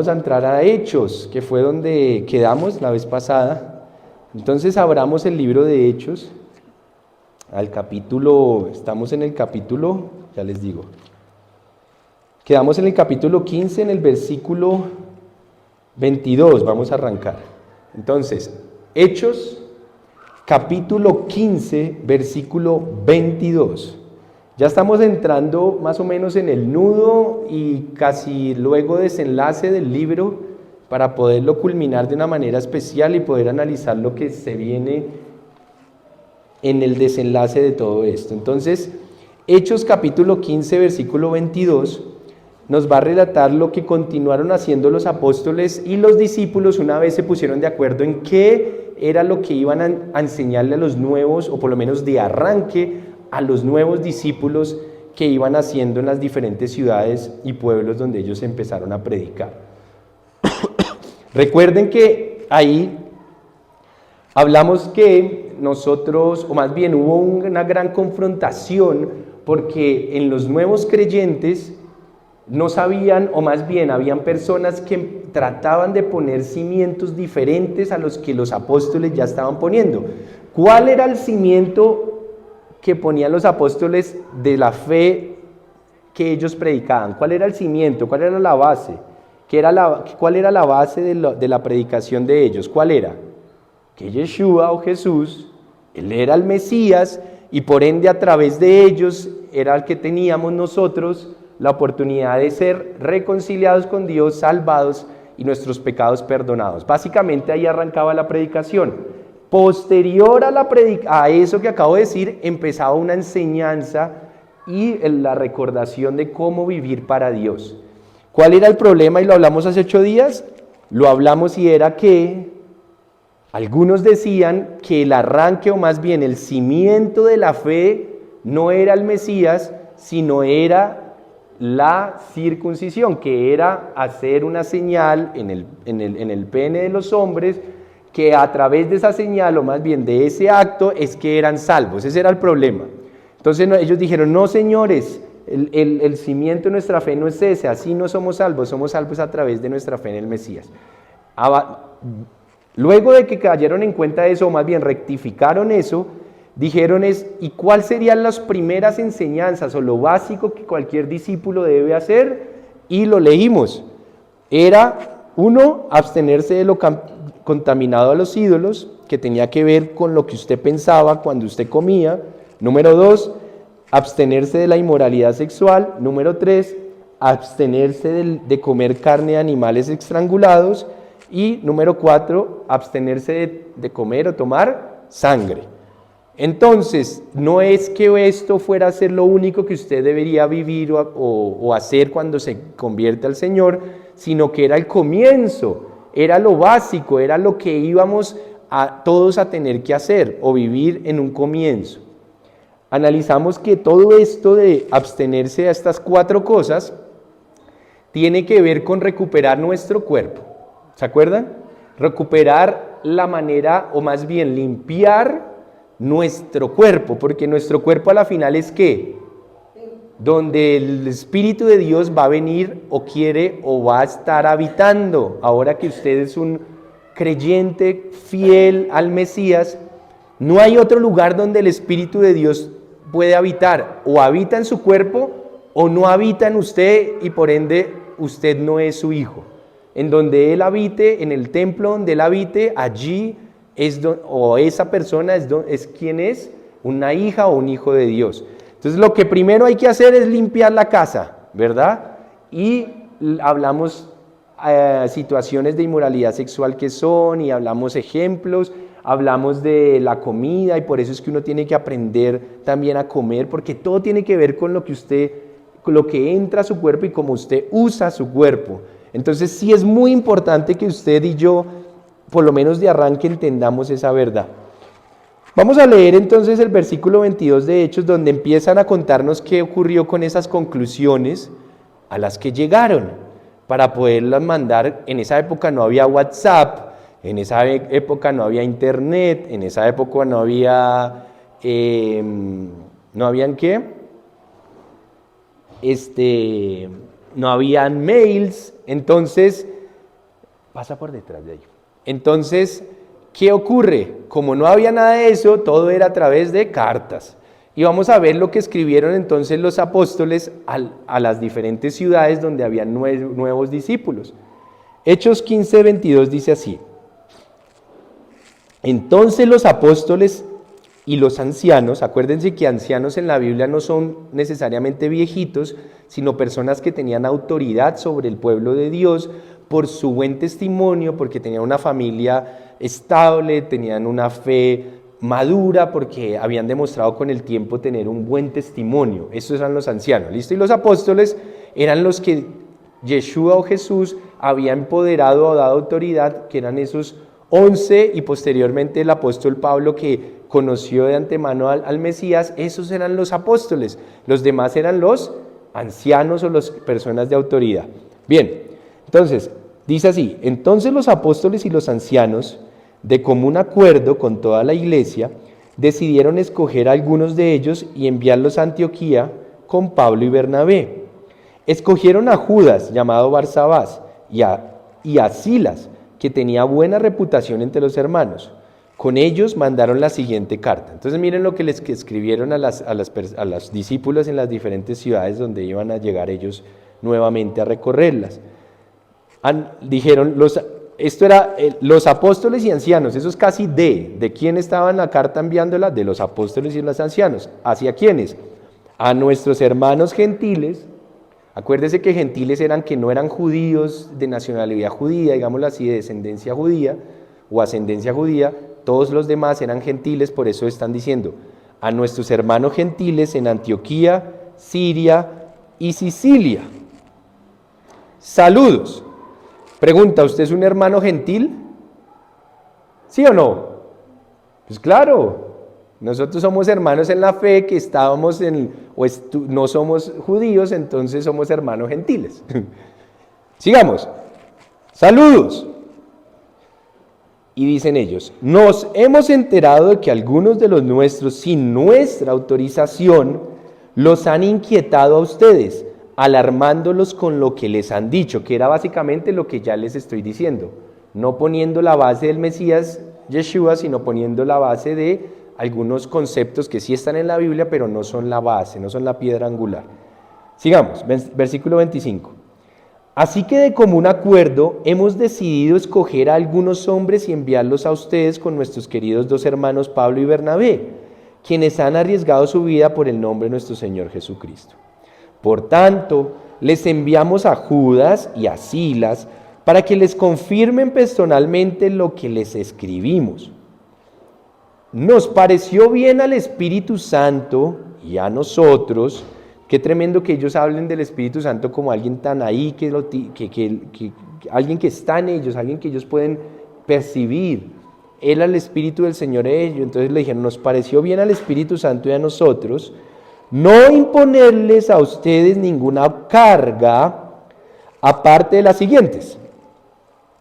vamos a entrar a Hechos, que fue donde quedamos la vez pasada. Entonces abramos el libro de Hechos, estamos en el capítulo, ya les digo, quedamos en el capítulo 15, en el versículo 22, vamos a arrancar. Entonces, Hechos, capítulo 15, versículo 22. Ya estamos entrando más o menos en el nudo y casi luego desenlace del libro para poderlo culminar de una manera especial y poder analizar lo que se viene en el desenlace de todo esto. Entonces, Hechos capítulo 15, versículo 22, nos va a relatar lo que continuaron haciendo los apóstoles y los discípulos una vez se pusieron de acuerdo en qué era lo que iban a enseñarle a los nuevos, o por lo menos de arranque, a los nuevos discípulos que iban haciendo en las diferentes ciudades y pueblos donde ellos empezaron a predicar. Recuerden que ahí hablamos que nosotros, o más bien hubo una gran confrontación, porque en los nuevos creyentes no sabían, o más bien habían personas que trataban de poner cimientos diferentes a los que los apóstoles ya estaban poniendo. ¿Cuál era el cimiento que ponían los apóstoles de la fe que ellos predicaban? ¿Cuál era el cimiento? ¿Cuál era la base? ¿Cuál era la base de la predicación de ellos? ¿Cuál era? Que Yeshua o Jesús, Él era el Mesías y por ende a través de ellos era el que teníamos nosotros la oportunidad de ser reconciliados con Dios, salvados y nuestros pecados perdonados. Básicamente ahí arrancaba la predicación. Posterior a eso que acabo de decir, empezaba una enseñanza y la recordación de cómo vivir para Dios. ¿Cuál era el problema? Y lo hablamos hace 8 días. Lo hablamos y era que algunos decían que el arranque, o más bien el cimiento de la fe, no era el Mesías, sino era la circuncisión, que era hacer una señal en el pene de los hombres, que a través de esa señal, o más bien de ese acto, es que eran salvos. Ese era el problema. Entonces ellos dijeron, no señores, el cimiento de nuestra fe no es ese, así no somos salvos a través de nuestra fe en el Mesías. Luego de que cayeron en cuenta eso, o más bien rectificaron eso, dijeron ¿y cuáles serían las primeras enseñanzas o lo básico que cualquier discípulo debe hacer? Y lo leímos. Era, 1, abstenerse de lo contaminado a los ídolos, que tenía que ver con lo que usted pensaba cuando usted comía. Número 2, abstenerse de la inmoralidad sexual. Número 3, abstenerse de comer carne de animales estrangulados. Y número 4, abstenerse de comer o tomar sangre. Entonces, no es que esto fuera a ser lo único que usted debería vivir o hacer cuando se convierte al Señor, sino que era el comienzo, era lo básico, era lo que íbamos todos a tener que hacer o vivir en un comienzo. Analizamos que todo esto de abstenerse a estas 4 cosas tiene que ver con recuperar nuestro cuerpo. ¿Se acuerdan? Recuperar la manera, o más bien limpiar nuestro cuerpo, porque nuestro cuerpo a la final es ¿qué? Donde el Espíritu de Dios va a venir o quiere o va a estar habitando. Ahora que usted es un creyente fiel al Mesías, no hay otro lugar donde el Espíritu de Dios puede habitar. O habita en su cuerpo o no habita en usted y por ende usted no es su hijo. En donde Él habite, en el templo donde Él habite, allí o esa persona es quien es, una hija o un hijo de Dios. Entonces lo que primero hay que hacer es limpiar la casa, ¿verdad? Y hablamos situaciones de inmoralidad sexual que son, y hablamos ejemplos, hablamos de la comida, y por eso es que uno tiene que aprender también a comer, porque todo tiene que ver con lo que entra a su cuerpo y cómo usted usa su cuerpo. Entonces sí es muy importante que usted y yo, por lo menos de arranque, entendamos esa verdad. Vamos a leer entonces el versículo 22 de Hechos, donde empiezan a contarnos qué ocurrió con esas conclusiones a las que llegaron, para poderlas mandar. En esa época no había WhatsApp, en esa época no había internet, en esa época no había, ¿no habían qué? No habían mails. Entonces Pasa por detrás de ellos. Entonces, ¿qué ocurre? Como no había nada de eso, todo era a través de cartas. Y vamos a ver lo que escribieron entonces los apóstoles a las diferentes ciudades donde había nuevos discípulos. Hechos 15:22 dice así: entonces los apóstoles y los ancianos, acuérdense que ancianos en la Biblia no son necesariamente viejitos, sino personas que tenían autoridad sobre el pueblo de Dios por su buen testimonio, porque tenían una familia estable, tenían una fe madura, porque habían demostrado con el tiempo tener un buen testimonio. Esos eran los ancianos, ¿listo? Y los apóstoles eran los que Yeshua o Jesús había empoderado o dado autoridad, que eran esos 11, y posteriormente el apóstol Pablo, que conoció de antemano al Mesías. Esos eran los apóstoles. Los demás eran los ancianos o las personas de autoridad. Bien, entonces, dice así: entonces los apóstoles y los ancianos, de común acuerdo con toda la iglesia, decidieron escoger a algunos de ellos y enviarlos a Antioquía con Pablo y Bernabé. Escogieron a Judas, llamado Barsabás, y a Silas, que tenía buena reputación entre los hermanos. Con ellos mandaron la siguiente carta. Entonces miren lo que les escribieron a los discípulos en las diferentes ciudades donde iban a llegar ellos nuevamente a recorrerlas. Dijeron, esto era los apóstoles y ancianos, eso es casi ¿de quién estaba en la carta enviándola? De los apóstoles y los ancianos. ¿Hacia quiénes? A nuestros hermanos gentiles. Acuérdese que gentiles eran que no eran judíos de nacionalidad judía, digámoslo así, de descendencia judía o ascendencia judía. Todos los demás eran gentiles, por eso están diciendo a nuestros hermanos gentiles en Antioquía, Siria y Sicilia. Saludos. Pregunta, ¿usted es un hermano gentil? ¿Sí o no? Pues claro, nosotros somos hermanos en la fe, que estábamos no somos judíos, entonces somos hermanos gentiles. Sigamos. Saludos. Y dicen ellos: nos hemos enterado de que algunos de los nuestros, sin nuestra autorización, los han inquietado a ustedes, alarmándolos con lo que les han dicho, que era básicamente lo que ya les estoy diciendo, no poniendo la base del Mesías Yeshua, sino poniendo la base de algunos conceptos que sí están en la Biblia, pero no son la base, no son la piedra angular. Sigamos, versículo 25. Así que de común acuerdo hemos decidido escoger a algunos hombres y enviarlos a ustedes con nuestros queridos dos hermanos Pablo y Bernabé, quienes han arriesgado su vida por el nombre de nuestro Señor Jesucristo. Por tanto, les enviamos a Judas y a Silas para que les confirmen personalmente lo que les escribimos. Nos pareció bien al Espíritu Santo y a nosotros. Qué tremendo que ellos hablen del Espíritu Santo como alguien tan ahí, que alguien que está en ellos, alguien que ellos pueden percibir. Él al Espíritu del Señor ellos. Entonces le dijeron, nos pareció bien al Espíritu Santo y a nosotros no imponerles a ustedes ninguna carga aparte de las siguientes,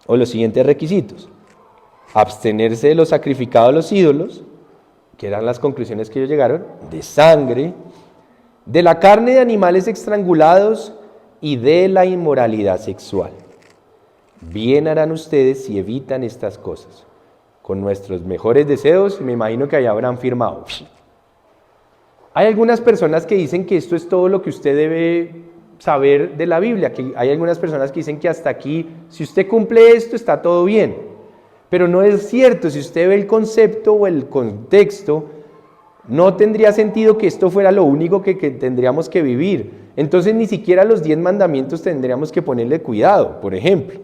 o los siguientes requisitos: abstenerse de lo sacrificado a los ídolos, que eran las conclusiones que ellos llegaron, de sangre, de la carne de animales estrangulados y de la inmoralidad sexual. Bien harán ustedes si evitan estas cosas. Con nuestros mejores deseos, me imagino que allá habrán firmado. Hay algunas personas que dicen que esto es todo lo que usted debe saber de la Biblia, que hay algunas personas que dicen que hasta aquí, si usted cumple esto, está todo bien. Pero no es cierto. Si usted ve el concepto o el contexto, no tendría sentido que esto fuera lo único que tendríamos que vivir. Entonces ni siquiera los 10 mandamientos tendríamos que ponerle cuidado, por ejemplo.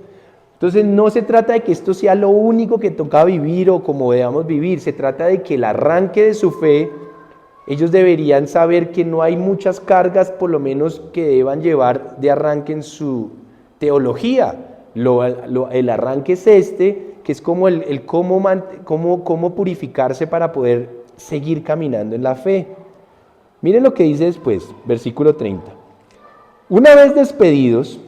Entonces no se trata de que esto sea lo único que toca vivir o como debamos vivir. Se trata de que el arranque de su fe, ellos deberían saber que no hay muchas cargas, por lo menos, que deban llevar de arranque en su teología. El arranque es que es como cómo purificarse para poder seguir caminando en la fe. Miren lo que dice después, versículo 30. Una vez despedidos,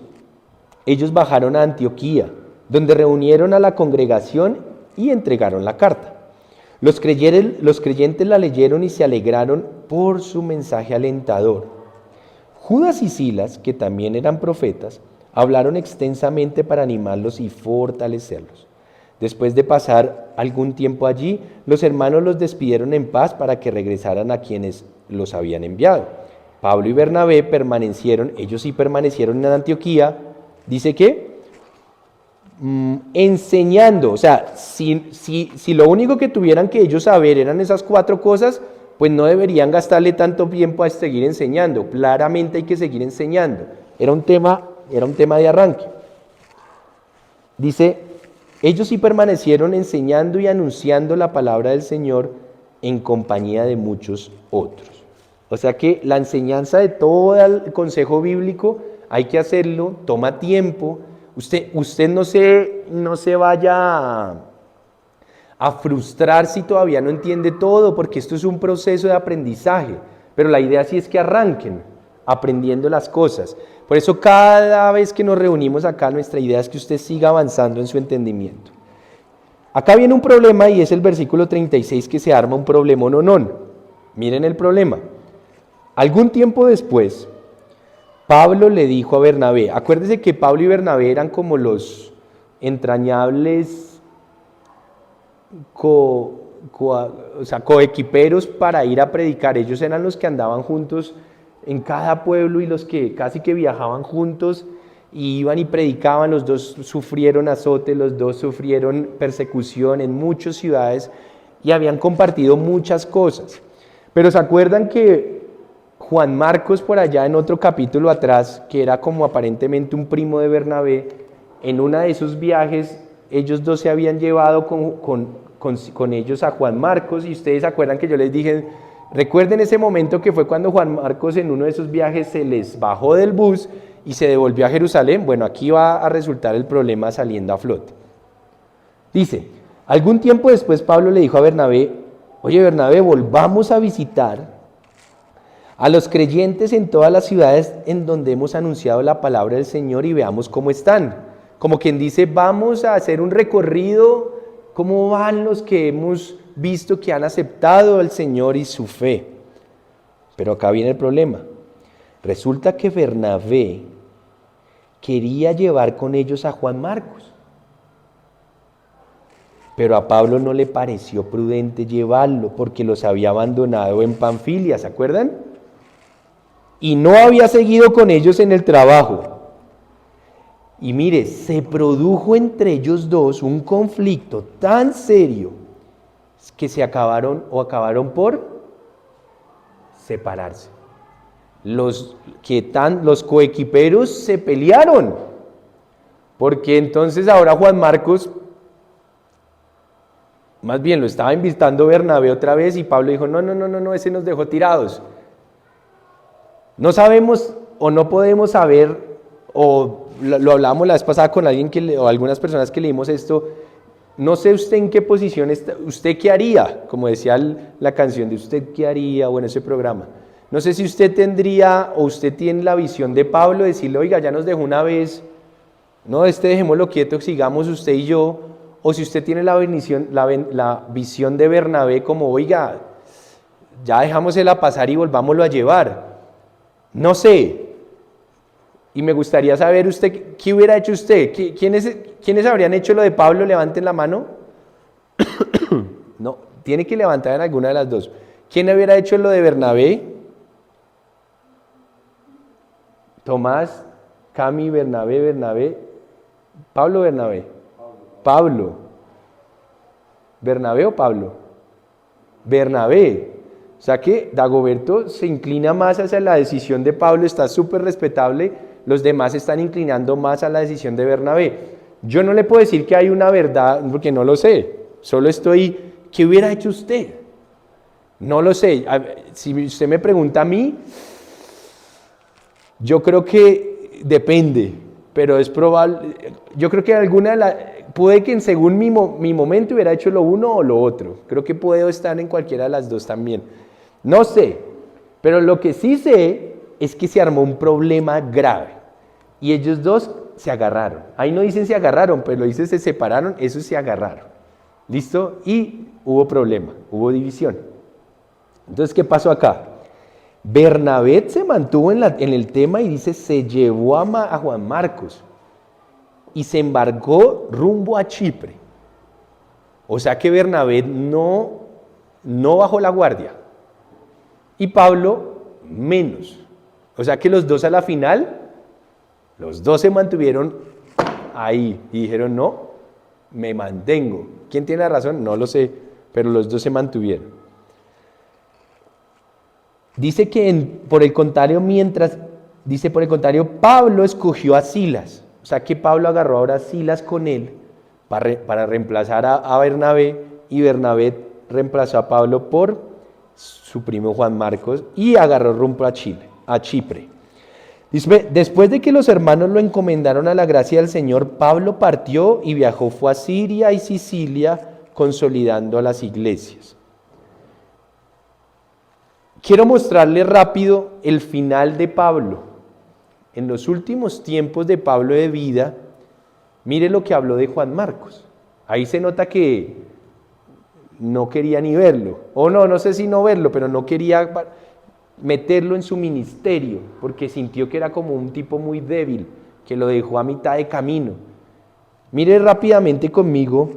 ellos bajaron a Antioquía, donde reunieron a la congregación y entregaron la carta. Los creyentes la leyeron y se alegraron por su mensaje alentador. Judas y Silas, que también eran profetas, Hablaron extensamente para animarlos y fortalecerlos. Después de pasar algún tiempo allí, los hermanos los despidieron en paz para que regresaran a quienes los habían enviado. Pablo y Bernabé permanecieron, ellos sí permanecieron en Antioquía, dice que enseñando, o sea, si lo único que tuvieran que ellos saber eran esas 4 cosas, pues no deberían gastarle tanto tiempo a seguir enseñando. Claramente hay que seguir enseñando. Era un tema de arranque. Dice, ellos sí permanecieron enseñando y anunciando la palabra del Señor en compañía de muchos otros. O sea que la enseñanza de todo el consejo bíblico hay que hacerlo, toma tiempo. Usted no se vaya a frustrar si todavía no entiende todo, porque esto es un proceso de aprendizaje. Pero la idea sí es que arranquen aprendiendo las cosas. Por eso cada vez que nos reunimos acá, nuestra idea es que usted siga avanzando en su entendimiento. Acá viene un problema y es el versículo 36 que se arma un problema nonón. Miren el problema. Algún tiempo después, Pablo le dijo a Bernabé, acuérdese que Pablo y Bernabé eran como los entrañables coequiperos para ir a predicar. Ellos eran los que andaban juntos en cada pueblo y los que casi que viajaban juntos y iban y predicaban. Los dos sufrieron azote, los dos sufrieron persecución en muchas ciudades y habían compartido muchas cosas. Pero ¿se acuerdan que Juan Marcos, por allá en otro capítulo atrás, que era como aparentemente un primo de Bernabé, en uno de esos viajes, ellos dos se habían llevado con ellos a Juan Marcos, y ustedes se acuerdan que yo les dije, recuerden ese momento que fue cuando Juan Marcos en uno de esos viajes se les bajó del bus y se devolvió a Jerusalén. Bueno, aquí va a resultar el problema saliendo a flote. Dice, algún tiempo después Pablo le dijo a Bernabé, oye Bernabé, volvamos a visitar a los creyentes en todas las ciudades en donde hemos anunciado la palabra del Señor y veamos cómo están. Como quien dice, vamos a hacer un recorrido, cómo van los que hemos visto que han aceptado al Señor y su fe. Pero acá viene el problema. Resulta que Bernabé quería llevar con ellos a Juan Marcos. Pero a Pablo no le pareció prudente llevarlo porque los había abandonado en Panfilia, ¿se acuerdan? Y no había seguido con ellos en el trabajo. Y mire, se produjo entre ellos dos un conflicto tan serio que acabaron por separarse. Los coequiperos se pelearon, porque entonces ahora Juan Marcos, más bien lo estaba invitando Bernabé otra vez y Pablo dijo, no, ese nos dejó tirados. No sabemos o no podemos saber, o lo hablábamos la vez pasada con alguien o algunas personas que leímos esto, no sé usted en qué posición está, usted qué haría, como decía la canción de usted qué haría o en ese programa. No sé si usted tendría o usted tiene la visión de Pablo, decirle, oiga, ya nos dejó una vez, no, dejémoslo quieto, sigamos usted y yo, o si usted tiene la visión de Bernabé como, oiga, ya dejámosela pasar y volvámoslo a llevar. No sé, y me gustaría saber usted, ¿qué hubiera hecho usted? ¿Quiénes habrían hecho lo de Pablo? Levanten la mano. No, tiene que levantar en alguna de las dos. ¿Quién hubiera hecho lo de Bernabé? Tomás, Cami, Bernabé. Pablo, Bernabé. Pablo. ¿Bernabé o Pablo? Bernabé. O sea que Dagoberto se inclina más hacia la decisión de Pablo, está súper respetable, los demás están inclinando más a la decisión de Bernabé. Yo no le puedo decir que hay una verdad, porque no lo sé, solo ¿qué hubiera hecho usted? No lo sé, si usted me pregunta a mí, yo creo que depende, pero es probable, yo creo que puede que según mi momento hubiera hecho lo uno o lo otro, creo que puedo estar en cualquiera de las dos también. No sé, pero lo que sí sé es que se armó un problema grave y ellos dos se agarraron. Ahí no dicen se agarraron, pero dicen se separaron, eso se agarraron. ¿Listo? Y hubo problema, hubo división. Entonces, ¿qué pasó acá? Bernabé se mantuvo en el tema y dice, se llevó a Juan Marcos y se embarcó rumbo a Chipre. O sea que Bernabé no bajó la guardia. Y Pablo menos. O sea que los dos a la final, los dos se mantuvieron ahí y dijeron, no, me mantengo. ¿Quién tiene la razón? No lo sé, pero los dos se mantuvieron. Dice que por el contrario, Pablo escogió a Silas. O sea que Pablo agarró ahora a Silas con él para reemplazar a Bernabé, y Bernabé reemplazó a Pablo por su primo Juan Marcos y agarró rumbo a Chipre. Dice, después de que los hermanos lo encomendaron a la gracia del Señor, Pablo partió y viajó, fue a Siria y Sicilia, consolidando a las iglesias. Quiero mostrarle rápido el final de Pablo. En los últimos tiempos de Pablo de vida, mire lo que habló de Juan Marcos. Ahí se nota que no quería ni verlo, o no sé si no verlo, pero no quería meterlo en su ministerio, porque sintió que era como un tipo muy débil, que lo dejó a mitad de camino. Mire rápidamente conmigo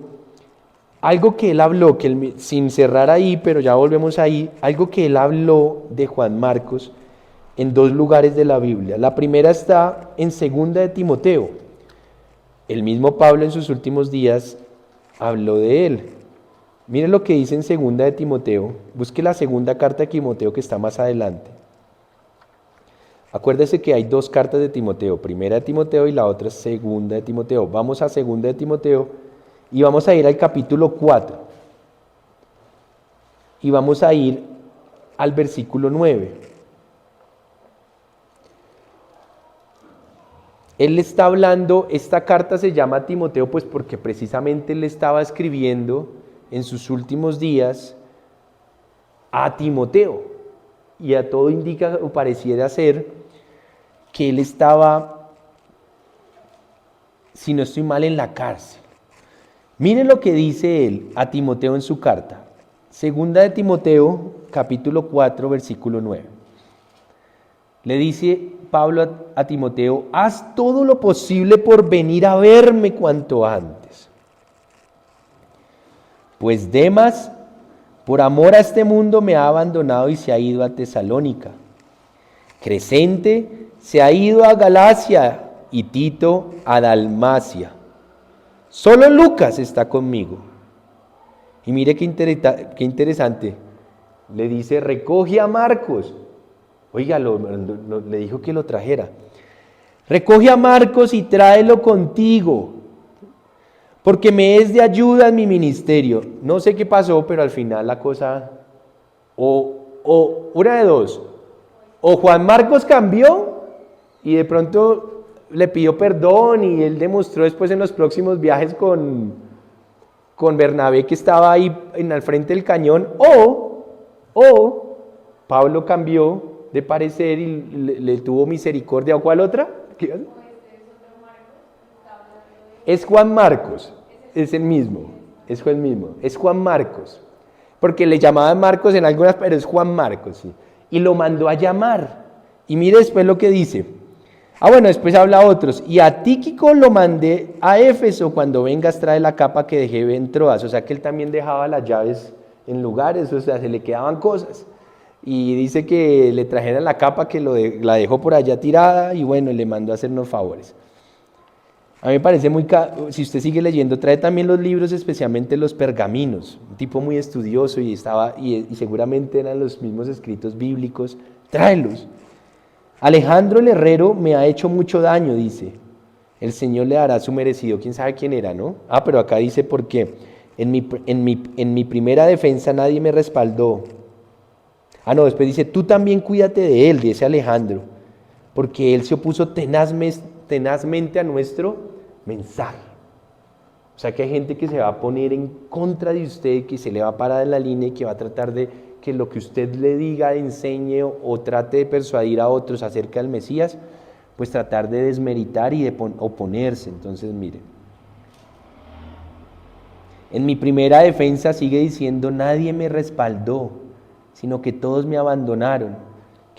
algo que él habló, sin cerrar ahí, pero ya volvemos ahí, algo que él habló de Juan Marcos en dos lugares de la Biblia. La primera está en 2 de Timoteo. El mismo Pablo en sus últimos días habló de él. Mire lo que dice en 2 de Timoteo. Busque la segunda carta de Timoteo que está más adelante. Acuérdese que hay dos cartas de Timoteo, primera de Timoteo y la otra es 2 de Timoteo. Vamos a 2 de Timoteo y vamos a ir al capítulo 4. Y vamos a ir al versículo 9. Él está hablando, esta carta se llama Timoteo pues porque precisamente él estaba escribiendo en sus últimos días a Timoteo. Y a todo indica o pareciera ser que él estaba, si no estoy mal, en la cárcel. Miren lo que dice él a Timoteo en su carta. 2 de Timoteo, capítulo 4, versículo 9. Le dice Pablo a Timoteo, haz todo lo posible por venir a verme cuanto antes. Pues Demas, por amor a este mundo, me ha abandonado y se ha ido a Tesalónica. Crescente se ha ido a Galacia y Tito a Dalmacia. Solo Lucas está conmigo. Y mire qué interesante. Le dice, recoge a Marcos. Oiga, le dijo que lo trajera. Recoge a Marcos y tráelo contigo, porque me es de ayuda en mi ministerio. No sé qué pasó, pero al final la cosa, o una de dos, o Juan Marcos cambió y de pronto le pidió perdón y él demostró después en los próximos viajes con Bernabé que estaba ahí en el frente del cañón, o Pablo cambió de parecer y le tuvo misericordia. ¿O cuál otra? Es Juan Marcos, es el mismo, es Juan Marcos, porque le llamaban Marcos en algunas, pero es Juan Marcos, sí. Y lo mandó a llamar, y mire después lo que dice. Bueno, después habla otros, y a Tíquico lo mandé a Éfeso, cuando vengas trae la capa que dejé en Troas. O sea que él también dejaba las llaves en lugares, o sea, se le quedaban cosas. Y dice que le trajeran la capa que la dejó por allá tirada y bueno, le mandó a hacernos favores. A mí me parece si usted sigue leyendo, trae también los libros, especialmente los pergaminos, un tipo muy estudioso y seguramente eran los mismos escritos bíblicos, tráelos. Alejandro el herrero me ha hecho mucho daño, dice, el Señor le dará su merecido. ¿Quién sabe quién era, no? Pero acá dice por qué. En mi primera defensa nadie me respaldó. Después dice, tú también cuídate de él, dice Alejandro, porque él se opuso tenazmente a nuestro mensaje. O sea que hay gente que se va a poner en contra de usted, que se le va a parar en la línea y que va a tratar de que lo que usted le diga, enseñe o trate de persuadir a otros acerca del Mesías, pues tratar de desmeritar y de oponerse. Entonces miren, en mi primera defensa sigue diciendo, nadie me respaldó, sino que todos me abandonaron.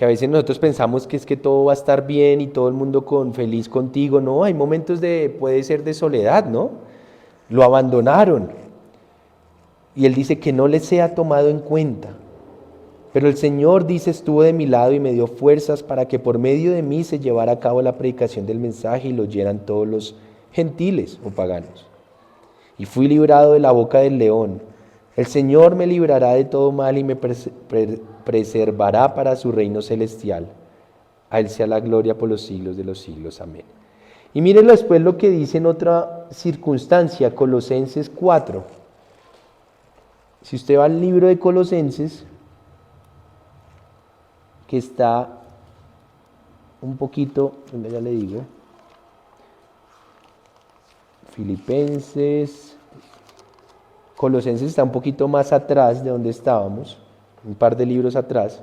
que a veces nosotros pensamos que es que todo va a estar bien y todo el mundo feliz contigo. No, hay momentos puede ser de soledad, ¿no? Lo abandonaron. Y él dice que no les sea tomado en cuenta. Pero el Señor, dice, estuvo de mi lado y me dio fuerzas para que por medio de mí se llevara a cabo la predicación del mensaje y lo oyeran todos los gentiles o paganos. Y fui librado de la boca del león. El Señor me librará de todo mal y me preservará para su reino celestial. A Él sea la gloria por los siglos de los siglos. Amén. Y miren después lo que dice en otra circunstancia, Colosenses 4. Si usted va al libro de Colosenses, que está un poquito, ya le digo, Filipenses, Colosenses está un poquito más atrás de donde estábamos, un par de libros atrás,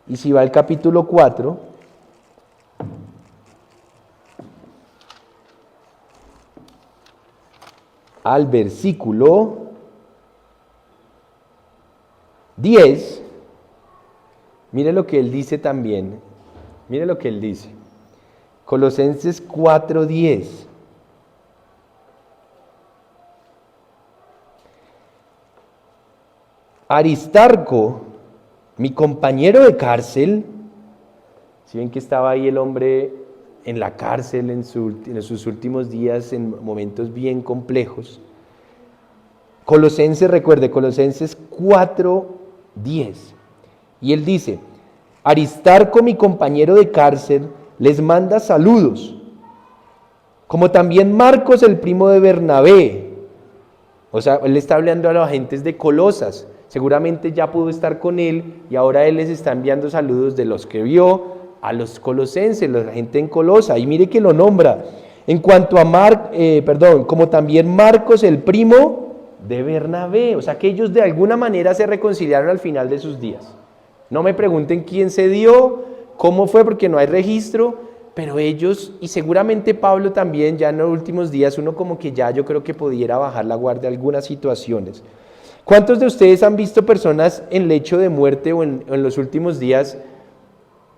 y si va al capítulo 4, al versículo 10, mire lo que él dice también. Mire lo que él dice. Colosenses 4:10. Aristarco, mi compañero de cárcel, si ven que estaba ahí el hombre en la cárcel en sus últimos días, en momentos bien complejos. Recuerde, Colosenses 4:10. Y él dice, Aristarco, mi compañero de cárcel, les manda saludos, como también Marcos, el primo de Bernabé. O sea, él está hablando a los agentes de Colosas. Seguramente ya pudo estar con él y ahora él les está enviando saludos de los que vio a los colosenses, la gente en Colosa. Y mire que lo nombra. En cuanto a como también Marcos, el primo de Bernabé. O sea, que ellos de alguna manera se reconciliaron al final de sus días. No me pregunten quién se dio, cómo fue, porque no hay registro, pero ellos, y seguramente Pablo también, ya en los últimos días, uno como que ya yo creo que pudiera bajar la guardia en algunas situaciones. ¿Cuántos de ustedes han visto personas en lecho de muerte o en los últimos días?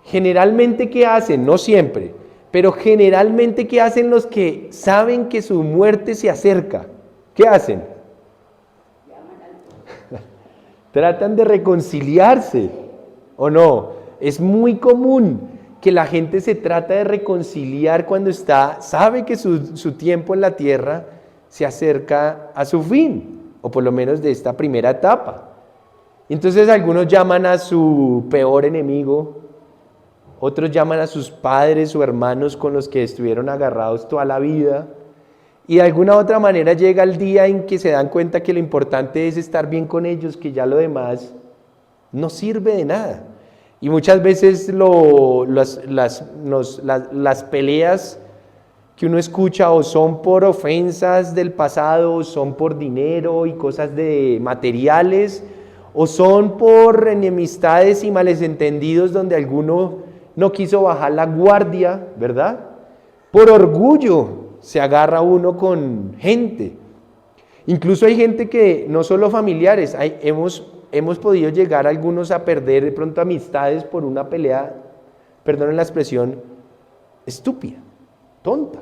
Generalmente, ¿qué hacen? No siempre, pero generalmente, ¿qué hacen los que saben que su muerte se acerca? ¿Qué hacen? Tratan de reconciliarse, ¿o no? Es muy común que la gente se trata de reconciliar cuando sabe que su tiempo en la tierra se acerca a su fin, o por lo menos de esta primera etapa. Entonces algunos llaman a su peor enemigo, otros llaman a sus padres o hermanos con los que estuvieron agarrados toda la vida, y de alguna u otra manera llega el día en que se dan cuenta que lo importante es estar bien con ellos, que ya lo demás no sirve de nada. Y muchas veces las peleas que uno escucha o son por ofensas del pasado, o son por dinero y cosas de materiales, o son por enemistades y malentendidos donde alguno no quiso bajar la guardia, ¿verdad? Por orgullo se agarra uno con gente. Incluso hay gente que, no solo familiares, hemos podido llegar algunos a perder de pronto amistades por una pelea, perdonen la expresión, estúpida, tonta.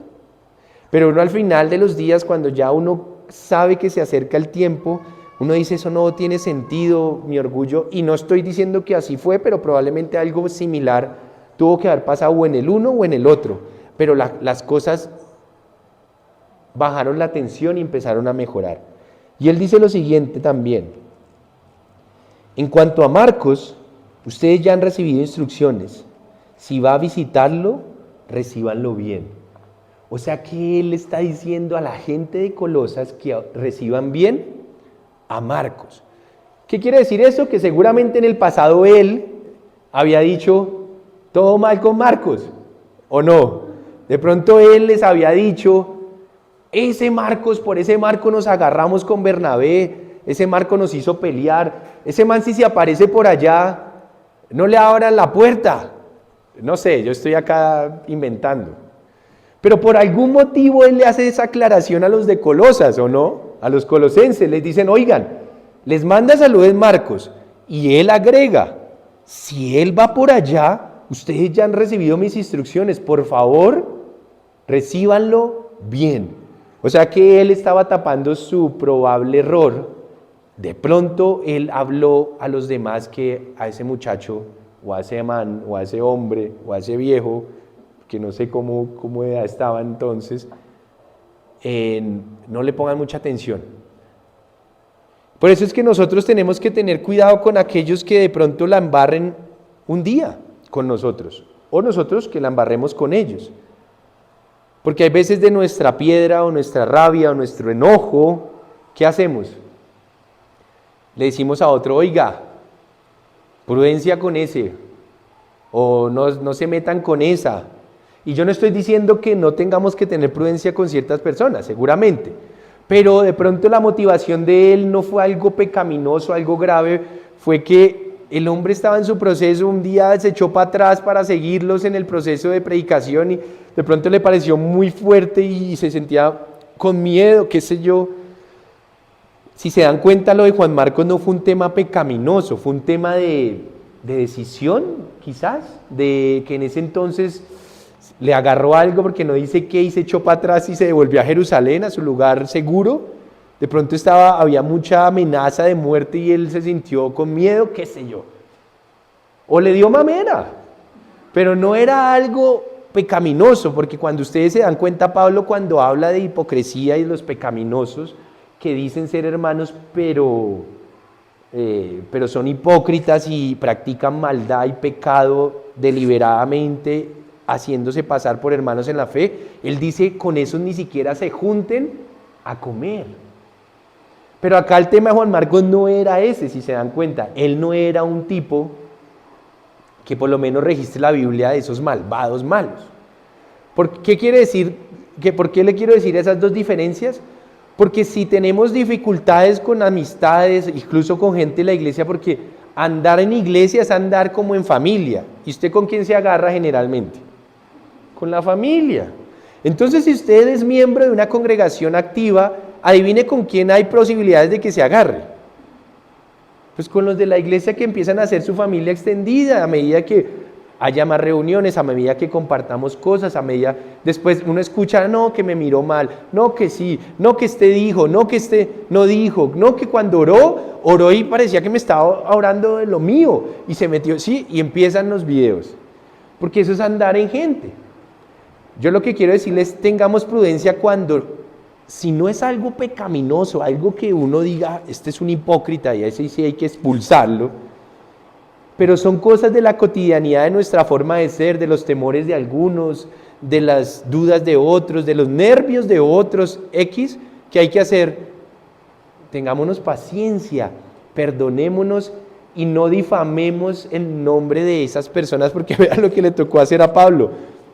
Pero uno al final de los días, cuando ya uno sabe que se acerca el tiempo, uno dice, eso no tiene sentido, mi orgullo, y no estoy diciendo que así fue, pero probablemente algo similar tuvo que haber pasado o en el uno o en el otro, pero las cosas bajaron la tensión y empezaron a mejorar. Y él dice lo siguiente también, en cuanto a Marcos, ustedes ya han recibido instrucciones, si va a visitarlo, recíbanlo bien. O sea que él está diciendo a la gente de Colosas que reciban bien a Marcos. ¿Qué quiere decir eso? Que seguramente en el pasado él había dicho todo mal con Marcos, ¿o no? De pronto él les había dicho, por ese Marco nos agarramos con Bernabé, ese Marco nos hizo pelear, ese man si se aparece por allá, no le abran la puerta. No sé, yo estoy acá inventando. Pero por algún motivo él le hace esa aclaración a los de Colosas, ¿o no? A los colosenses, les dicen, oigan, les manda saludos Marcos, y él agrega, si él va por allá, ustedes ya han recibido mis instrucciones, por favor, recíbanlo bien. O sea que él estaba tapando su probable error. De pronto él habló a los demás que a ese muchacho, o a ese man, o a ese hombre, o a ese viejo, que no sé cómo edad estaba entonces, no le pongan mucha atención. Por eso es que nosotros tenemos que tener cuidado con aquellos que de pronto la embarren un día con nosotros, o nosotros que la embarremos con ellos. Porque hay veces de nuestra piedra, o nuestra rabia, o nuestro enojo, ¿qué hacemos? Le decimos a otro, oiga, prudencia con ese, o no se metan con esa. Y yo no estoy diciendo que no tengamos que tener prudencia con ciertas personas, seguramente, pero de pronto la motivación de él no fue algo pecaminoso, algo grave, fue que el hombre estaba en su proceso, un día se echó para atrás para seguirlos en el proceso de predicación y de pronto le pareció muy fuerte y se sentía con miedo, qué sé yo. Si se dan cuenta, lo de Juan Marcos no fue un tema pecaminoso, fue un tema de decisión, quizás, de que en ese entonces le agarró algo porque no dice qué y se echó para atrás y se devolvió a Jerusalén, a su lugar seguro. De pronto había mucha amenaza de muerte y él se sintió con miedo, qué sé yo. O le dio mamera, pero no era algo pecaminoso, porque cuando ustedes se dan cuenta, Pablo cuando habla de hipocresía y de los pecaminosos, que dicen ser hermanos, pero son hipócritas y practican maldad y pecado deliberadamente, haciéndose pasar por hermanos en la fe, él dice, con esos ni siquiera se junten a comer. Pero acá el tema de Juan Marcos no era ese, si se dan cuenta, él no era un tipo que por lo menos registre la Biblia de esos malvados malos. ¿Qué quiere decir? ¿Por qué le quiero decir esas dos diferencias? Porque si tenemos dificultades con amistades, incluso con gente de la iglesia, porque andar en iglesia es andar como en familia. ¿Y usted con quién se agarra generalmente? Con la familia. Entonces, si usted es miembro de una congregación activa, adivine con quién hay posibilidades de que se agarre. Pues con los de la iglesia que empiezan a hacer su familia extendida, a medida que haya más reuniones, a medida que compartamos cosas, a medida, después uno escucha, no, que me miró mal, no, que sí, no, que este dijo, no, que este no dijo, no, que cuando oró y parecía que me estaba orando de lo mío, y se metió, sí, y empiezan los videos, porque eso es andar en gente. Yo lo que quiero decirles, tengamos prudencia cuando, si no es algo pecaminoso, algo que uno diga, este es un hipócrita y a ese sí hay que expulsarlo, pero son cosas de la cotidianidad de nuestra forma de ser, de los temores de algunos, de las dudas de otros, de los nervios de otros, X, que hay que hacer. Tengámonos paciencia, perdonémonos y no difamemos el nombre de esas personas, porque vean lo que le tocó hacer a Pablo,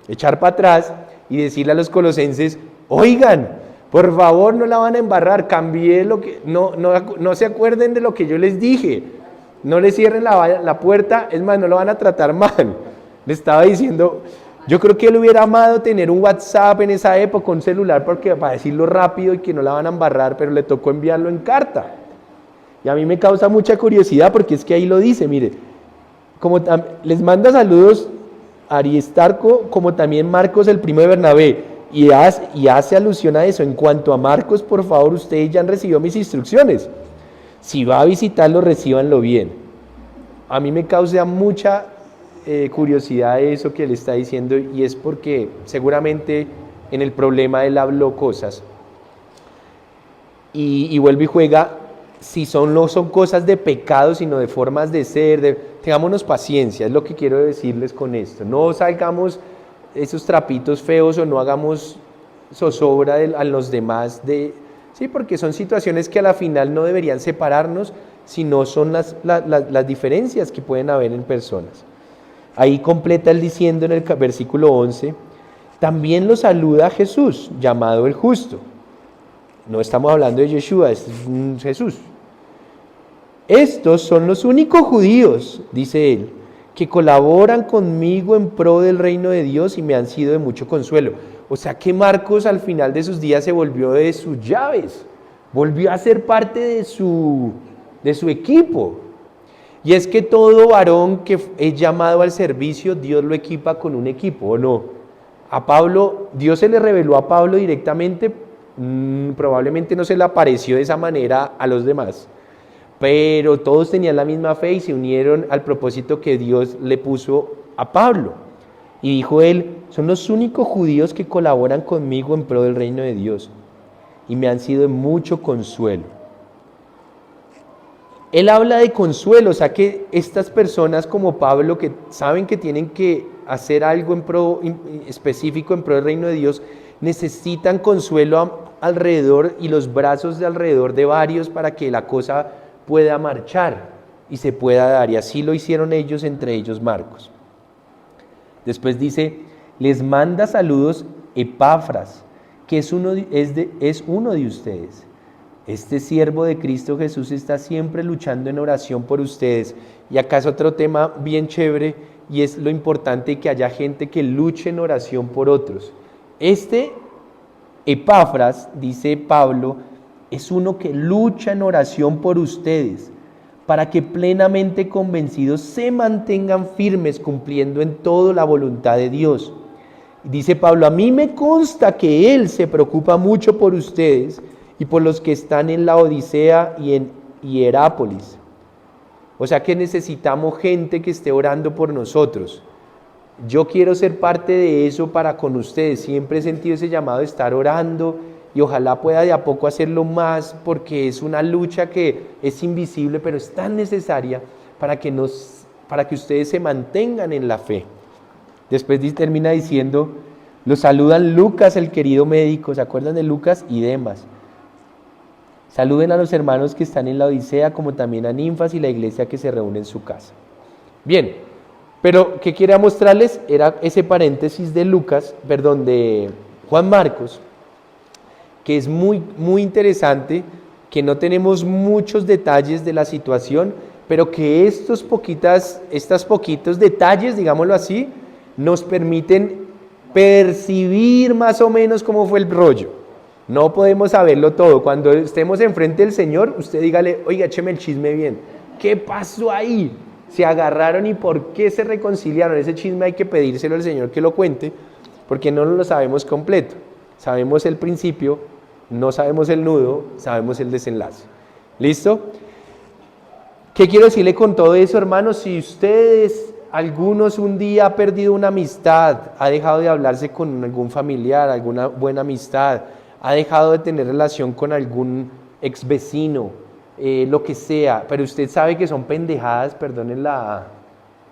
echar para atrás y decirle a los colosenses, oigan, por favor no la van a embarrar, cambié lo que, no se acuerden de lo que yo les dije. No le cierren la puerta, es más, no lo van a tratar mal. Le estaba diciendo, yo creo que él hubiera amado tener un WhatsApp en esa época, un celular, porque para decirlo rápido y que no la van a embarrar, pero le tocó enviarlo en carta. Y a mí me causa mucha curiosidad porque es que ahí lo dice, mire, les manda saludos Aristarco, como también Marcos, el primo de Bernabé, y hace alusión a eso. En cuanto a Marcos, por favor, ustedes ya han recibido mis instrucciones. Si va a visitarlo, recíbanlo bien. A mí me causa mucha curiosidad eso que él está diciendo, y es porque seguramente en el problema él habló cosas y vuelve y juega, si no son cosas de pecado, sino de formas de ser, tengámonos paciencia, es lo que quiero decirles con esto. No salgamos esos trapitos feos o no hagamos zozobra a los demás sí, porque son situaciones que a la final no deberían separarnos, sino son las diferencias que pueden haber en personas. Ahí completa él diciendo en el versículo 11, también lo saluda Jesús, llamado el justo. No estamos hablando de Yeshua, es Jesús. Estos son los únicos judíos, dice él, que colaboran conmigo en pro del reino de Dios y me han sido de mucho consuelo. O sea que Marcos al final de sus días se volvió de sus llaves, volvió a ser parte de su equipo. Y es que todo varón que es llamado al servicio, Dios lo equipa con un equipo, ¿o no? A Pablo, Dios se le reveló a Pablo directamente, probablemente no se le apareció de esa manera a los demás, pero todos tenían la misma fe y se unieron al propósito que Dios le puso a Pablo. Y dijo él, son los únicos judíos que colaboran conmigo en pro del reino de Dios y me han sido de mucho consuelo. Él habla de consuelo, o sea que estas personas como Pablo que saben que tienen que hacer algo específico en pro del reino de Dios, necesitan consuelo alrededor y los brazos de alrededor de varios para que la cosa pueda marchar y se pueda dar. Y así lo hicieron ellos, entre ellos Marcos. Después dice, les manda saludos Epafras, que es uno de ustedes. Este siervo de Cristo Jesús está siempre luchando en oración por ustedes. Y acá es otro tema bien chévere y es lo importante que haya gente que luche en oración por otros. Este Epafras, dice Pablo, es uno que lucha en oración por ustedes, para que plenamente convencidos se mantengan firmes cumpliendo en todo la voluntad de Dios. Dice Pablo, a mí me consta que Él se preocupa mucho por ustedes y por los que están en la Odisea y en Hierápolis. O sea que necesitamos gente que esté orando por nosotros. Yo quiero ser parte de eso para con ustedes. Siempre he sentido ese llamado de estar orando y ojalá pueda de a poco hacerlo más, porque es una lucha que es invisible, pero es tan necesaria para que ustedes se mantengan en la fe. Después termina diciendo, los saludan Lucas, el querido médico, ¿se acuerdan de Lucas? Y Demas. Saluden a los hermanos que están en la Odisea, como también a Ninfas y la iglesia que se reúne en su casa. Bien, pero ¿qué quería mostrarles? Era ese paréntesis de Juan Marcos, que es muy, muy interesante, que no tenemos muchos detalles de la situación, pero que estos poquitos detalles, digámoslo así, nos permiten percibir más o menos cómo fue el rollo. No podemos saberlo todo. Cuando estemos enfrente del Señor, usted dígale, oiga, écheme el chisme bien. ¿Qué pasó ahí? ¿Se agarraron y por qué se reconciliaron? Ese chisme hay que pedírselo al Señor que lo cuente, porque no lo sabemos completo. Sabemos el principio, no sabemos el nudo, sabemos el desenlace. ¿Listo? ¿Qué quiero decirle con todo eso, hermanos? Si algunos un día ha perdido una amistad, ha dejado de hablarse con algún familiar, alguna buena amistad, ha dejado de tener relación con algún ex vecino, lo que sea, pero usted sabe que son pendejadas, perdonen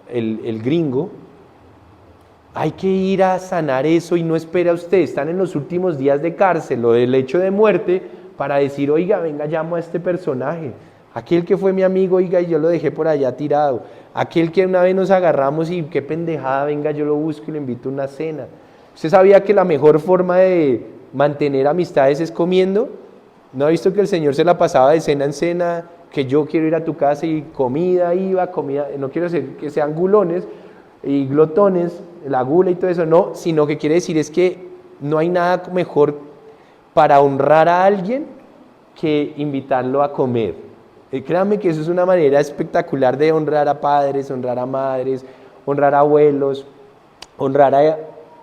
el gringo, hay que ir a sanar eso y no espera usted, están en los últimos días de cárcel o del hecho de muerte para decir, oiga, venga, llamo a este personaje, aquel que fue mi amigo, oiga, y yo lo dejé por allá tirado, aquel que una vez nos agarramos y qué pendejada, venga, yo lo busco y lo invito a una cena. ¿Usted sabía que la mejor forma de mantener amistades es comiendo? ¿No ha visto que el Señor se la pasaba de cena en cena, que yo quiero ir a tu casa y comida, no quiero decir que sean gulones y glotones, la gula y todo eso, no, sino que quiere decir es que no hay nada mejor para honrar a alguien que invitarlo a comer. Créanme que eso es una manera espectacular de honrar a padres, honrar a madres, honrar a abuelos, honrar a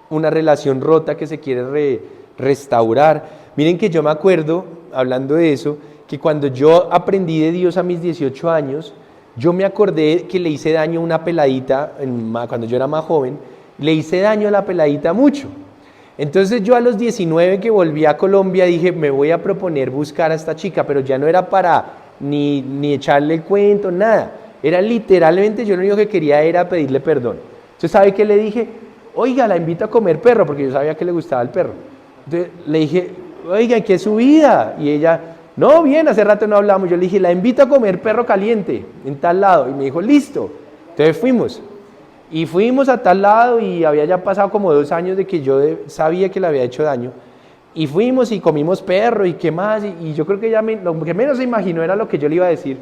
una relación rota que se quiere restaurar. Miren que yo me acuerdo, hablando de eso, que cuando yo aprendí de Dios a mis 18 años, yo me acordé que le hice daño a una peladita, cuando yo era más joven, le hice daño a la peladita mucho. Entonces yo a los 19 que volví a Colombia dije, me voy a proponer buscar a esta chica, pero ya no era para ni echarle el cuento, nada. Era literalmente, yo lo único que quería era pedirle perdón. Entonces, ¿sabe qué le dije? Oiga, la invito a comer perro, porque yo sabía que le gustaba el perro. Entonces le dije, oiga, ¿qué es su vida? Y ella, no, bien, hace rato no hablamos. Yo le dije, la invito a comer perro caliente en tal lado. Y me dijo, listo. Entonces fuimos. Y fuimos a tal lado y había ya pasado como 2 años de que yo sabía que le había hecho daño. Y fuimos y comimos perro y qué más. Y yo creo que ella lo que menos se imaginó era lo que yo le iba a decir.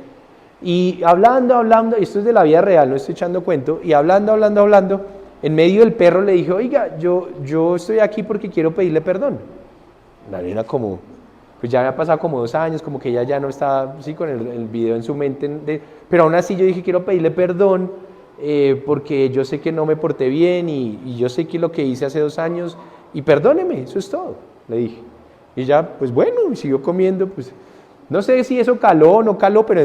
Y hablando, y esto es de la vida real, no estoy echando cuento. Y hablando, en medio del perro le dije, oiga, yo estoy aquí porque quiero pedirle perdón. La nena como, pues ya había pasado como 2 años, como que ella ya no estaba, sí, con el video en su mente, pero aún así yo dije, quiero pedirle perdón, porque yo sé que no me porté bien y yo sé que lo que hice hace 2 años, y perdóneme, eso es todo, le dije. Y ya, pues bueno, y siguió comiendo, pues no sé si eso caló o no caló, pero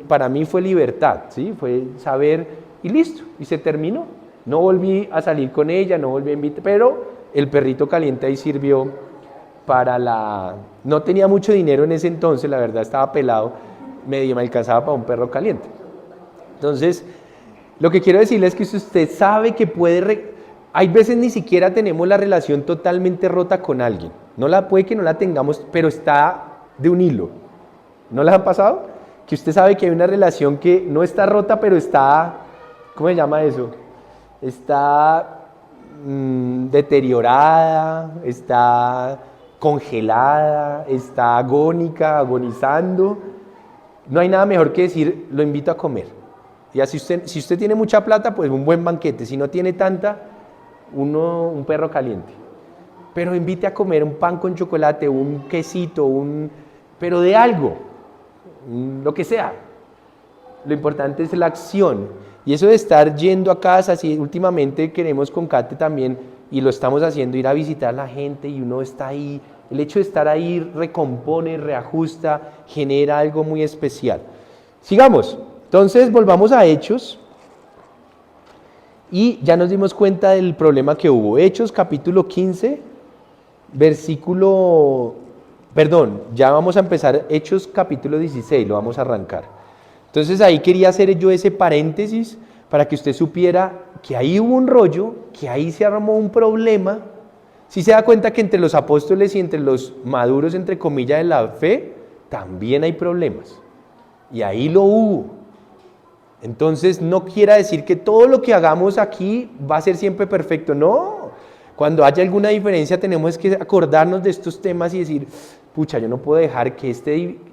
para mí fue libertad, ¿sí? Fue saber y listo, y se terminó. No volví a salir con ella, no volví a invitar, pero el perrito caliente ahí sirvió para la... No tenía mucho dinero en ese entonces, la verdad estaba pelado, medio me alcanzaba para un perro caliente. Entonces, lo que quiero decirle es que si usted sabe que hay veces ni siquiera tenemos la relación totalmente rota con alguien. Puede que no la tengamos, pero está de un hilo. ¿No les ha pasado? Que usted sabe que hay una relación que no está rota, pero está, ¿cómo se llama eso? Está deteriorada, está congelada, está agónica, agonizando. No hay nada mejor que decir, lo invito a comer. Y así si usted tiene mucha plata, pues un buen banquete. Si no tiene tanta, un perro caliente. Pero invite a comer un pan con chocolate, un quesito, pero de algo, lo que sea. Lo importante es la acción. Y eso de estar yendo a casa, si últimamente queremos con Kate también, y lo estamos haciendo, ir a visitar a la gente y uno está ahí, el hecho de estar ahí recompone, reajusta, genera algo muy especial. Sigamos, entonces volvamos a Hechos, y ya nos dimos cuenta del problema que hubo. Hechos capítulo 15, ya vamos a empezar Hechos capítulo 16, lo vamos a arrancar. Entonces ahí quería hacer yo ese paréntesis para que usted supiera que ahí hubo un rollo, que ahí se armó un problema. Si se da cuenta que entre los apóstoles y entre los maduros, entre comillas, de la fe, también hay problemas. Y ahí lo hubo. Entonces no quiera decir que todo lo que hagamos aquí va a ser siempre perfecto. No, cuando haya alguna diferencia tenemos que acordarnos de estos temas y decir, pucha, yo no puedo dejar que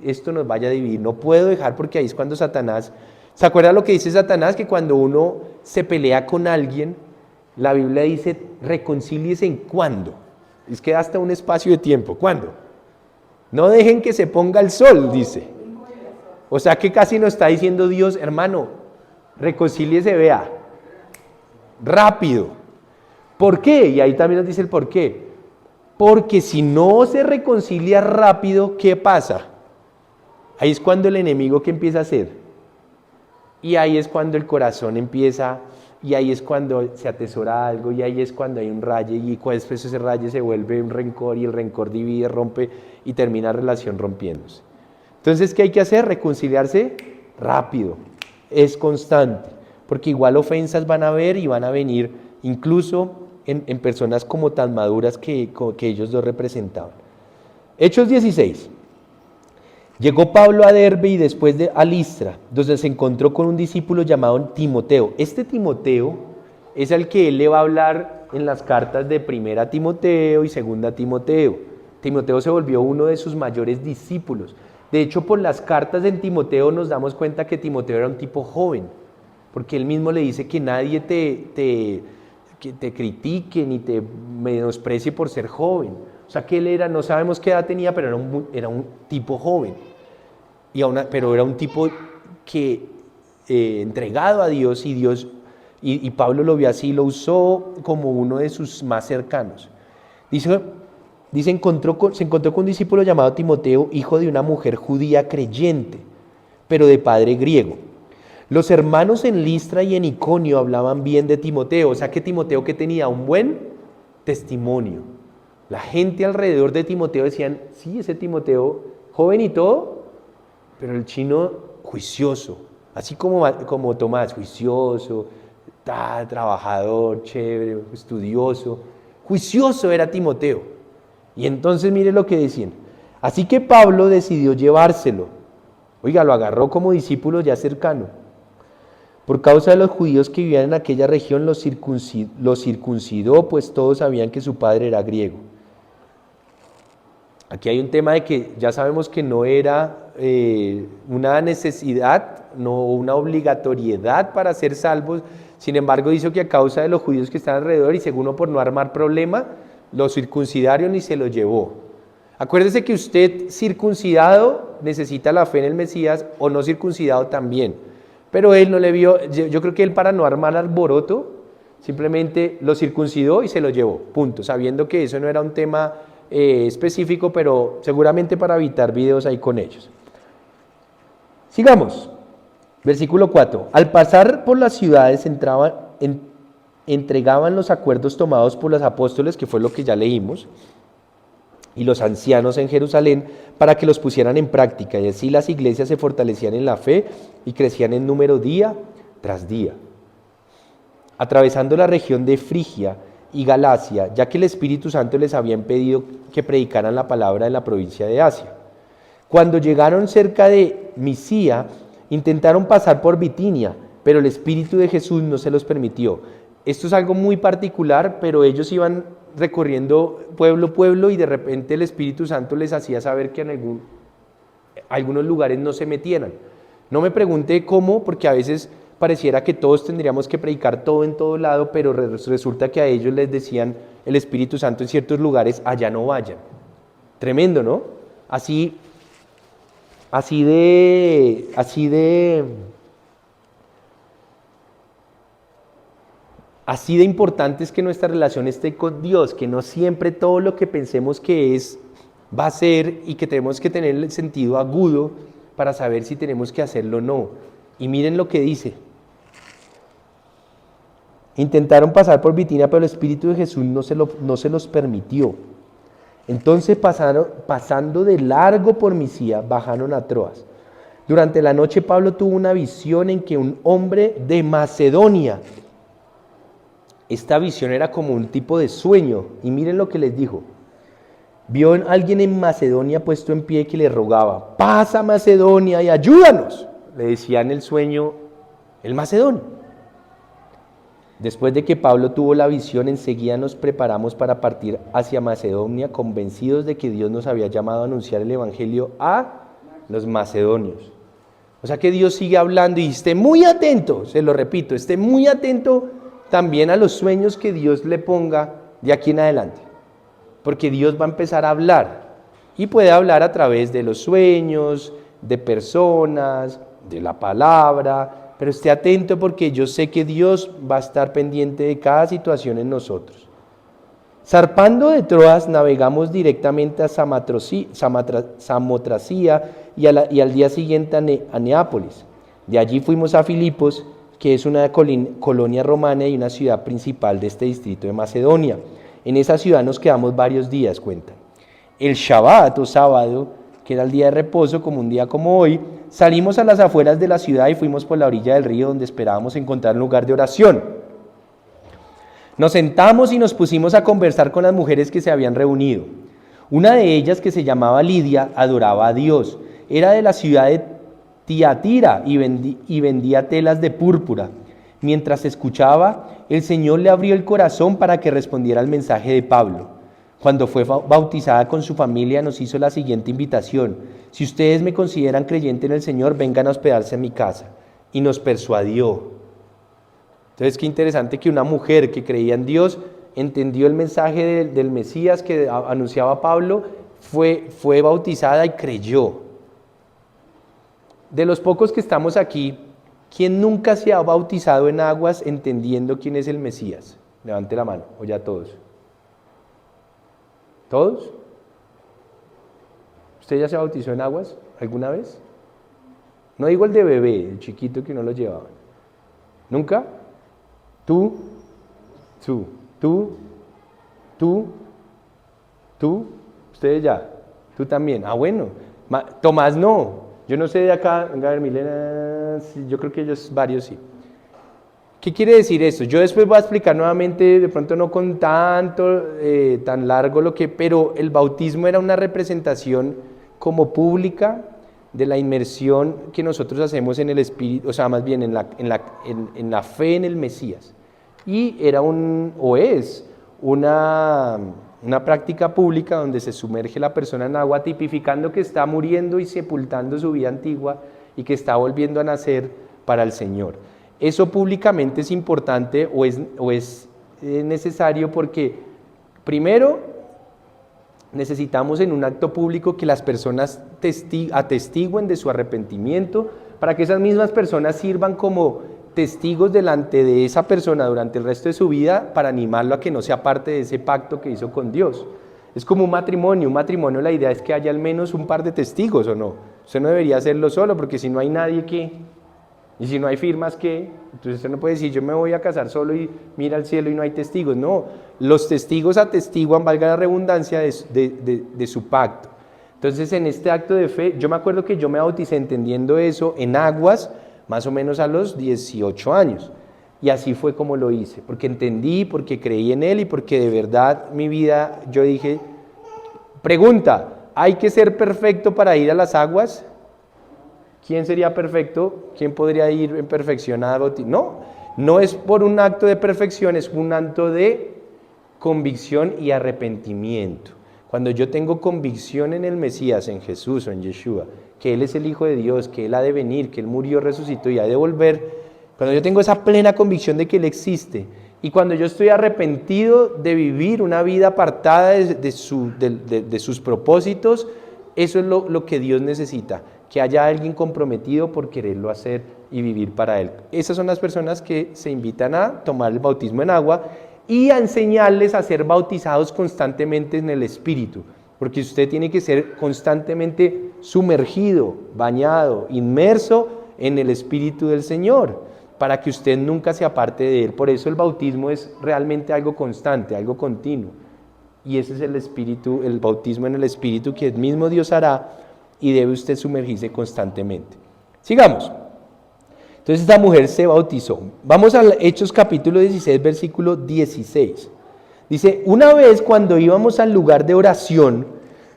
esto nos vaya a dividir, no puedo dejar, porque ahí es cuando Satanás, ¿se acuerda lo que dice Satanás? Que cuando uno se pelea con alguien, la Biblia dice, reconcíliese en cuándo. Es que hasta un espacio de tiempo, ¿cuándo? No dejen que se ponga el sol, dice. O sea que casi nos está diciendo Dios, hermano, reconcíliese, vea, rápido. ¿Por qué? Y ahí también nos dice el por qué. Porque si no se reconcilia rápido, ¿qué pasa? Ahí es cuando el enemigo, ¿qué empieza a hacer? Y ahí es cuando el corazón empieza, y ahí es cuando se atesora algo, y ahí es cuando hay un raye, y después ese raye se vuelve un rencor, y el rencor divide, rompe, y termina la relación rompiéndose. Entonces, ¿qué hay que hacer? Reconciliarse rápido, es constante, porque igual ofensas van a haber y van a venir, incluso en personas como tan maduras que ellos dos representaban. Hechos 16. Llegó Pablo a Derbe y después a Listra, donde se encontró con un discípulo llamado Timoteo. Este Timoteo es al que él le va a hablar en las cartas de 1 Timoteo y 2 Timoteo. Timoteo se volvió uno de sus mayores discípulos. De hecho, por las cartas de Timoteo nos damos cuenta que Timoteo era un tipo joven, porque él mismo le dice que nadie que te critique ni te menosprecie por ser joven. O sea que él no sabemos qué edad tenía, pero era un tipo joven. Pero era un tipo que entregado a Dios, y Pablo lo vio así, lo usó como uno de sus más cercanos. Dice se encontró con un discípulo llamado Timoteo, hijo de una mujer judía creyente, pero de padre griego. Los hermanos en Listra y en Iconio hablaban bien de Timoteo, o sea que Timoteo que tenía un buen testimonio. La gente alrededor de Timoteo decían, sí, ese Timoteo, joven y todo, pero el chino juicioso, así como Tomás, juicioso, trabajador, chévere, estudioso, juicioso era Timoteo. Y entonces mire lo que decían. Así que Pablo decidió llevárselo. Oiga, lo agarró como discípulo ya cercano. Por causa de los judíos que vivían en aquella región, los circuncidó, pues todos sabían que su padre era griego. Aquí hay un tema de que ya sabemos que no era una necesidad, no una obligatoriedad para ser salvos. Sin embargo, dice que a causa de los judíos que están alrededor, y según por no armar problema, lo circuncidaron y se lo llevó. Acuérdese que usted circuncidado necesita la fe en el Mesías o no circuncidado también. Pero él no le vio, yo creo que él para no armar alboroto, simplemente lo circuncidó y se lo llevó, punto, sabiendo que eso no era un tema específico, pero seguramente para evitar videos ahí con ellos. Sigamos, versículo 4. Al pasar por las ciudades entregaban los acuerdos tomados por los apóstoles, que fue lo que ya leímos, y los ancianos en Jerusalén, para que los pusieran en práctica, y así las iglesias se fortalecían en la fe y crecían en número día tras día. Atravesando la región de Frigia y Galacia, ya que el Espíritu Santo les había impedido que predicaran la palabra en la provincia de Asia. Cuando llegaron cerca de Misia, intentaron pasar por Bitinia, pero el Espíritu de Jesús no se los permitió. Esto es algo muy particular, pero ellos iban recorriendo pueblo a pueblo y de repente el Espíritu Santo les hacía saber que en algunos lugares no se metieran. No me pregunte cómo, porque a veces pareciera que todos tendríamos que predicar todo en todo lado, pero resulta que a ellos les decían el Espíritu Santo en ciertos lugares, allá no vayan. Tremendo, ¿no? Así de importante es que nuestra relación esté con Dios, que no siempre todo lo que pensemos que es, va a ser, y que tenemos que tener el sentido agudo para saber si tenemos que hacerlo o no. Y miren lo que dice. Intentaron pasar por Bitinia, pero el Espíritu de Jesús no se los permitió. Entonces pasando de largo por Misia, bajaron a Troas. Durante la noche Pablo tuvo una visión en que un hombre de Macedonia, esta visión era como un tipo de sueño, y miren lo que les dijo. Vio a alguien en Macedonia puesto en pie que le rogaba, pasa a Macedonia y ayúdanos, le decía en el sueño el macedonio. Después de que Pablo tuvo la visión, enseguida nos preparamos para partir hacia Macedonia, convencidos de que Dios nos había llamado a anunciar el evangelio a los macedonios. O sea que Dios sigue hablando y esté muy atento, se lo repito, esté muy atento también a los sueños que Dios le ponga de aquí en adelante. Porque Dios va a empezar a hablar y puede hablar a través de los sueños, de personas, de la palabra. Pero esté atento porque yo sé que Dios va a estar pendiente de cada situación en nosotros. Zarpando de Troas, navegamos directamente a Samotracía y al día siguiente a Neápolis. De allí fuimos a Filipos, que es una colonia romana y una ciudad principal de este distrito de Macedonia. En esa ciudad nos quedamos varios días, cuentan. El Shabbat o sábado, que era el día de reposo, como un día como hoy, salimos a las afueras de la ciudad y fuimos por la orilla del río donde esperábamos encontrar un lugar de oración. Nos sentamos y nos pusimos a conversar con las mujeres que se habían reunido. Una de ellas, que se llamaba Lidia, adoraba a Dios. Era de la ciudad de Tiatira y vendía telas de púrpura. Mientras escuchaba, el Señor le abrió el corazón para que respondiera al mensaje de Pablo. Cuando fue bautizada con su familia, nos hizo la siguiente invitación: si ustedes me consideran creyente en el Señor, vengan a hospedarse en mi casa. Y nos persuadió. Entonces, qué interesante que una mujer que creía en Dios, entendió el mensaje del Mesías que anunciaba Pablo, fue bautizada y creyó. De los pocos que estamos aquí, ¿quién nunca se ha bautizado en aguas entendiendo quién es el Mesías? Levante la mano, o ya todos. ¿Todos? ¿Usted ya se bautizó en aguas alguna vez? No digo el de bebé, el chiquito que no lo llevaban. ¿Nunca? ¿Tú? Ustedes ya. Tú también. Ah, bueno. Tomás no. Yo no sé de acá. Venga, a ver, Milena. Sí, yo creo que ellos varios sí. ¿Qué quiere decir esto? Yo después voy a explicar nuevamente, de pronto no con tan largo pero el bautismo era una representación como pública de la inmersión que nosotros hacemos en el Espíritu, o sea, más bien en la fe en el Mesías. Y era es una práctica pública donde se sumerge la persona en agua, tipificando que está muriendo y sepultando su vida antigua y que está volviendo a nacer para el Señor. Eso públicamente es importante o es necesario porque, primero, necesitamos en un acto público que las personas atestiguen de su arrepentimiento, para que esas mismas personas sirvan como testigos delante de esa persona durante el resto de su vida, para animarlo a que no sea parte de ese pacto que hizo con Dios. Es como un matrimonio la idea es que haya al menos un par de testigos, ¿o no? Usted no debería hacerlo solo, porque si no hay nadie, ¿qué? Y si no hay firmas, ¿qué? Entonces usted no puede decir, yo me voy a casar solo y mira al cielo y no hay testigos. No, los testigos atestiguan, valga la redundancia, de su pacto. Entonces, en este acto de fe, yo me acuerdo que yo me bauticé entendiendo eso en aguas, más o menos a los 18 años. Y así fue como lo hice, porque entendí, porque creí en Él y porque de verdad mi vida, yo dije, pregunta, ¿hay que ser perfecto para ir a las aguas? ¿Quién sería perfecto? ¿Quién podría ir en perfección a bautizar? No, no es por un acto de perfección, es un acto de convicción y arrepentimiento. Cuando yo tengo convicción en el Mesías, en Jesús o en Yeshua, que Él es el Hijo de Dios, que Él ha de venir, que Él murió, resucitó y ha de volver, cuando yo tengo esa plena convicción de que Él existe, y cuando yo estoy arrepentido de vivir una vida apartada de sus propósitos, eso es lo que Dios necesita, que haya alguien comprometido por quererlo hacer y vivir para Él. Esas son las personas que se invitan a tomar el bautismo en agua y a enseñarles a ser bautizados constantemente en el Espíritu, porque usted tiene que ser constantemente sumergido, bañado, inmerso en el Espíritu del Señor, para que usted nunca se aparte de Él. Por eso el bautismo es realmente algo constante, algo continuo. Y ese es el Espíritu, el bautismo en el Espíritu que el mismo Dios hará y debe usted sumergirse constantemente. Sigamos. Entonces esta mujer se bautizó. Vamos a Hechos capítulo 16, versículo 16. Dice, una vez cuando íbamos al lugar de oración,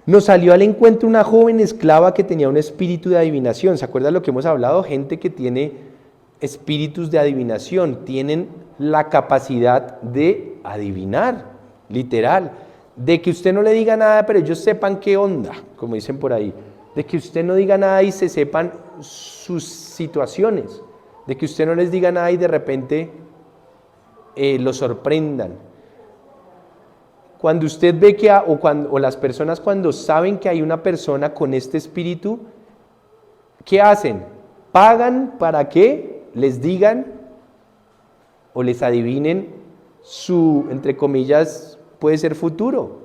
nos salió al encuentro una joven esclava que tenía un espíritu de adivinación. ¿Se acuerdan lo que hemos hablado? Gente que tiene espíritus de adivinación, tienen la capacidad de adivinar, literal, de que usted no le diga nada, pero ellos sepan qué onda, como dicen por ahí, de que usted no diga nada y se sepan sus situaciones, de que usted no les diga nada y de repente lo sorprendan. Cuando usted ve que, o las personas cuando saben que hay una persona con este espíritu, ¿qué hacen? ¿Pagan para que les digan o les adivinen su, entre comillas, puede ser futuro,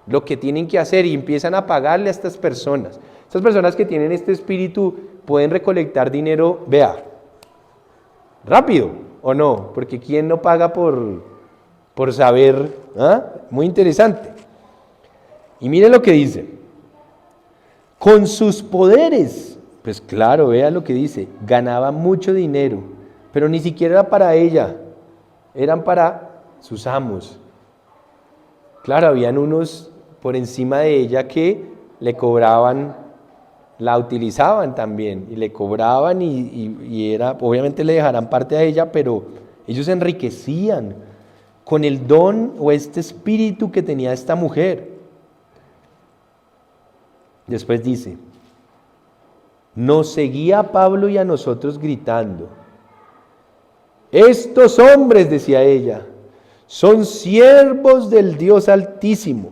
lo que tienen que hacer, y empiezan a pagarle a estas personas? Estas personas que tienen este espíritu pueden recolectar dinero, vea, rápido o no, porque ¿quién no paga por saber? ¿Ah? Muy interesante. Y mire lo que dice, con sus poderes. Pues claro, vea lo que dice, ganaba mucho dinero, pero ni siquiera era para ella, eran para sus amos. Claro, habían unos por encima de ella que le cobraban, la utilizaban también, y le cobraban y era, obviamente le dejarán parte a ella, pero ellos se enriquecían con el don o este espíritu que tenía esta mujer. Después dice, nos seguía a Pablo y a nosotros gritando, estos hombres, decía ella, son siervos del Dios Altísimo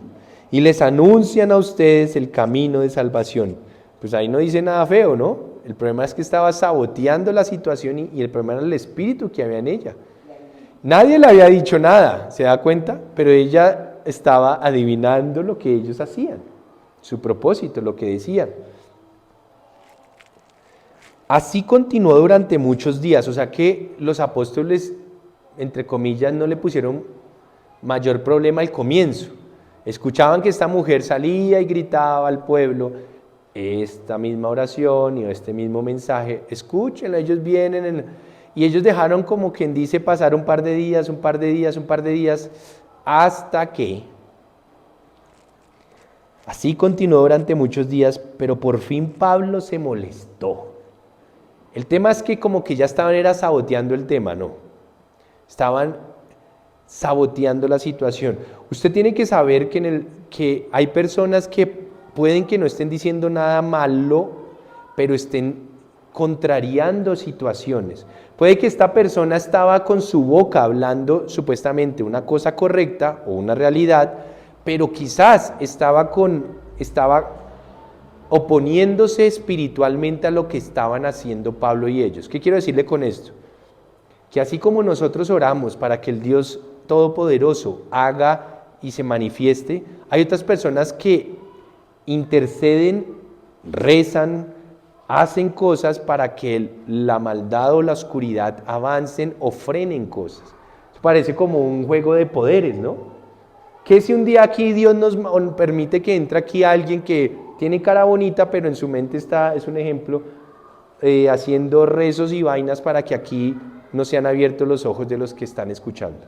y les anuncian a ustedes el camino de salvación. Pues ahí no dice nada feo, ¿no? El problema es que estaba saboteando la situación y el problema era el espíritu que había en ella. Nadie le había dicho nada, ¿se da cuenta? Pero ella estaba adivinando lo que ellos hacían, su propósito, lo que decían. Así continuó durante muchos días, o sea que los apóstoles, entre comillas, no le pusieron mayor problema al comienzo. Escuchaban que esta mujer salía y gritaba al pueblo esta misma oración y este mismo mensaje, escúchenlo, ellos vienen, y ellos dejaron como quien dice pasar un par de días, hasta que, así continuó durante muchos días, pero por fin Pablo se molestó. El tema es que como que ya estaban saboteando el tema, ¿no? Estaban saboteando la situación. Usted tiene que saber que hay personas que pueden que no estén diciendo nada malo, pero estén contrariando situaciones. Puede que esta persona estaba con su boca hablando supuestamente una cosa correcta o una realidad, pero quizás estaba oponiéndose espiritualmente a lo que estaban haciendo Pablo y ellos. ¿Qué quiero decirle con esto? Que así como nosotros oramos para que el Dios Todopoderoso haga y se manifieste, hay otras personas que interceden, rezan, hacen cosas para que la maldad o la oscuridad avancen o frenen cosas. Parece como un juego de poderes, ¿no? ¿Qué si un día aquí Dios nos permite que entre aquí alguien que tiene cara bonita, pero en su mente está, es un ejemplo, haciendo rezos y vainas para que aquí no sean abiertos los ojos de los que están escuchando?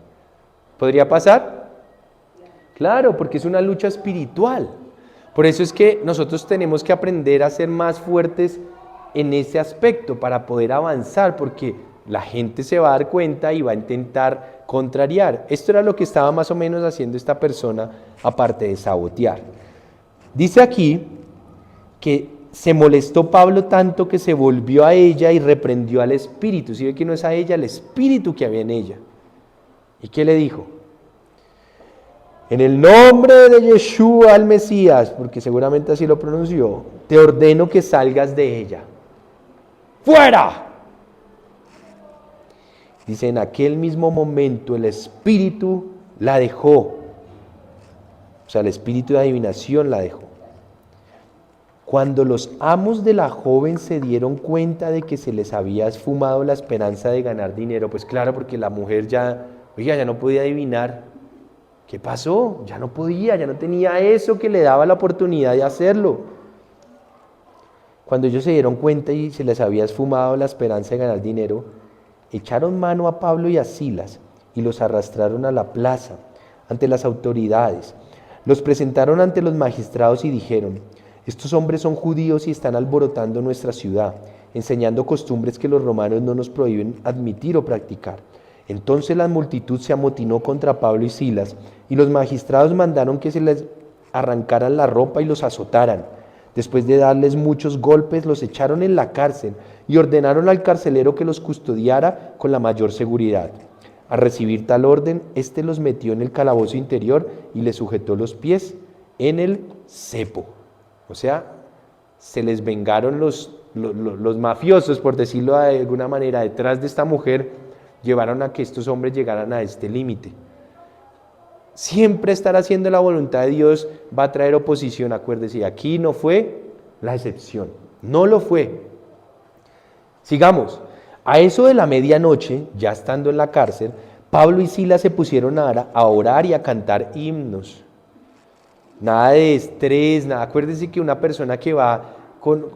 ¿Podría pasar? Claro, porque es una lucha espiritual. Por eso es que nosotros tenemos que aprender a ser más fuertes en ese aspecto para poder avanzar, porque la gente se va a dar cuenta y va a intentar contrariar. Esto era lo que estaba más o menos haciendo esta persona, aparte de sabotear. Dice aquí que se molestó Pablo tanto que se volvió a ella y reprendió al espíritu. ¿Sí ve que no es a ella, el espíritu que había en ella? ¿Y qué le dijo? En el nombre de Yeshua el Mesías, porque seguramente así lo pronunció, te ordeno que salgas de ella. ¡Fuera! Dice, en aquel mismo momento el espíritu la dejó. O sea, el espíritu de adivinación la dejó. Cuando los amos de la joven se dieron cuenta de que se les había esfumado la esperanza de ganar dinero, pues claro, porque la mujer ya no podía adivinar. ¿Qué pasó? Ya no podía, ya no tenía eso que le daba la oportunidad de hacerlo. Cuando ellos se dieron cuenta y se les había esfumado la esperanza de ganar dinero, echaron mano a Pablo y a Silas y los arrastraron a la plaza, ante las autoridades. Los presentaron ante los magistrados y dijeron, estos hombres son judíos y están alborotando nuestra ciudad, enseñando costumbres que los romanos no nos prohíben admitir o practicar. Entonces la multitud se amotinó contra Pablo y Silas, y los magistrados mandaron que se les arrancaran la ropa y los azotaran. Después de darles muchos golpes, los echaron en la cárcel y ordenaron al carcelero que los custodiara con la mayor seguridad. Al recibir tal orden, éste los metió en el calabozo interior y les sujetó los pies en el cepo. O sea, se les vengaron los mafiosos, por decirlo de alguna manera, detrás de esta mujer, llevaron a que estos hombres llegaran a este límite. Siempre estar haciendo la voluntad de Dios va a traer oposición, acuérdese, aquí no fue la excepción, no lo fue. Sigamos, a eso de la medianoche, ya estando en la cárcel, Pablo y Silas se pusieron a orar y a cantar himnos. Nada de estrés, nada, acuérdese que una persona que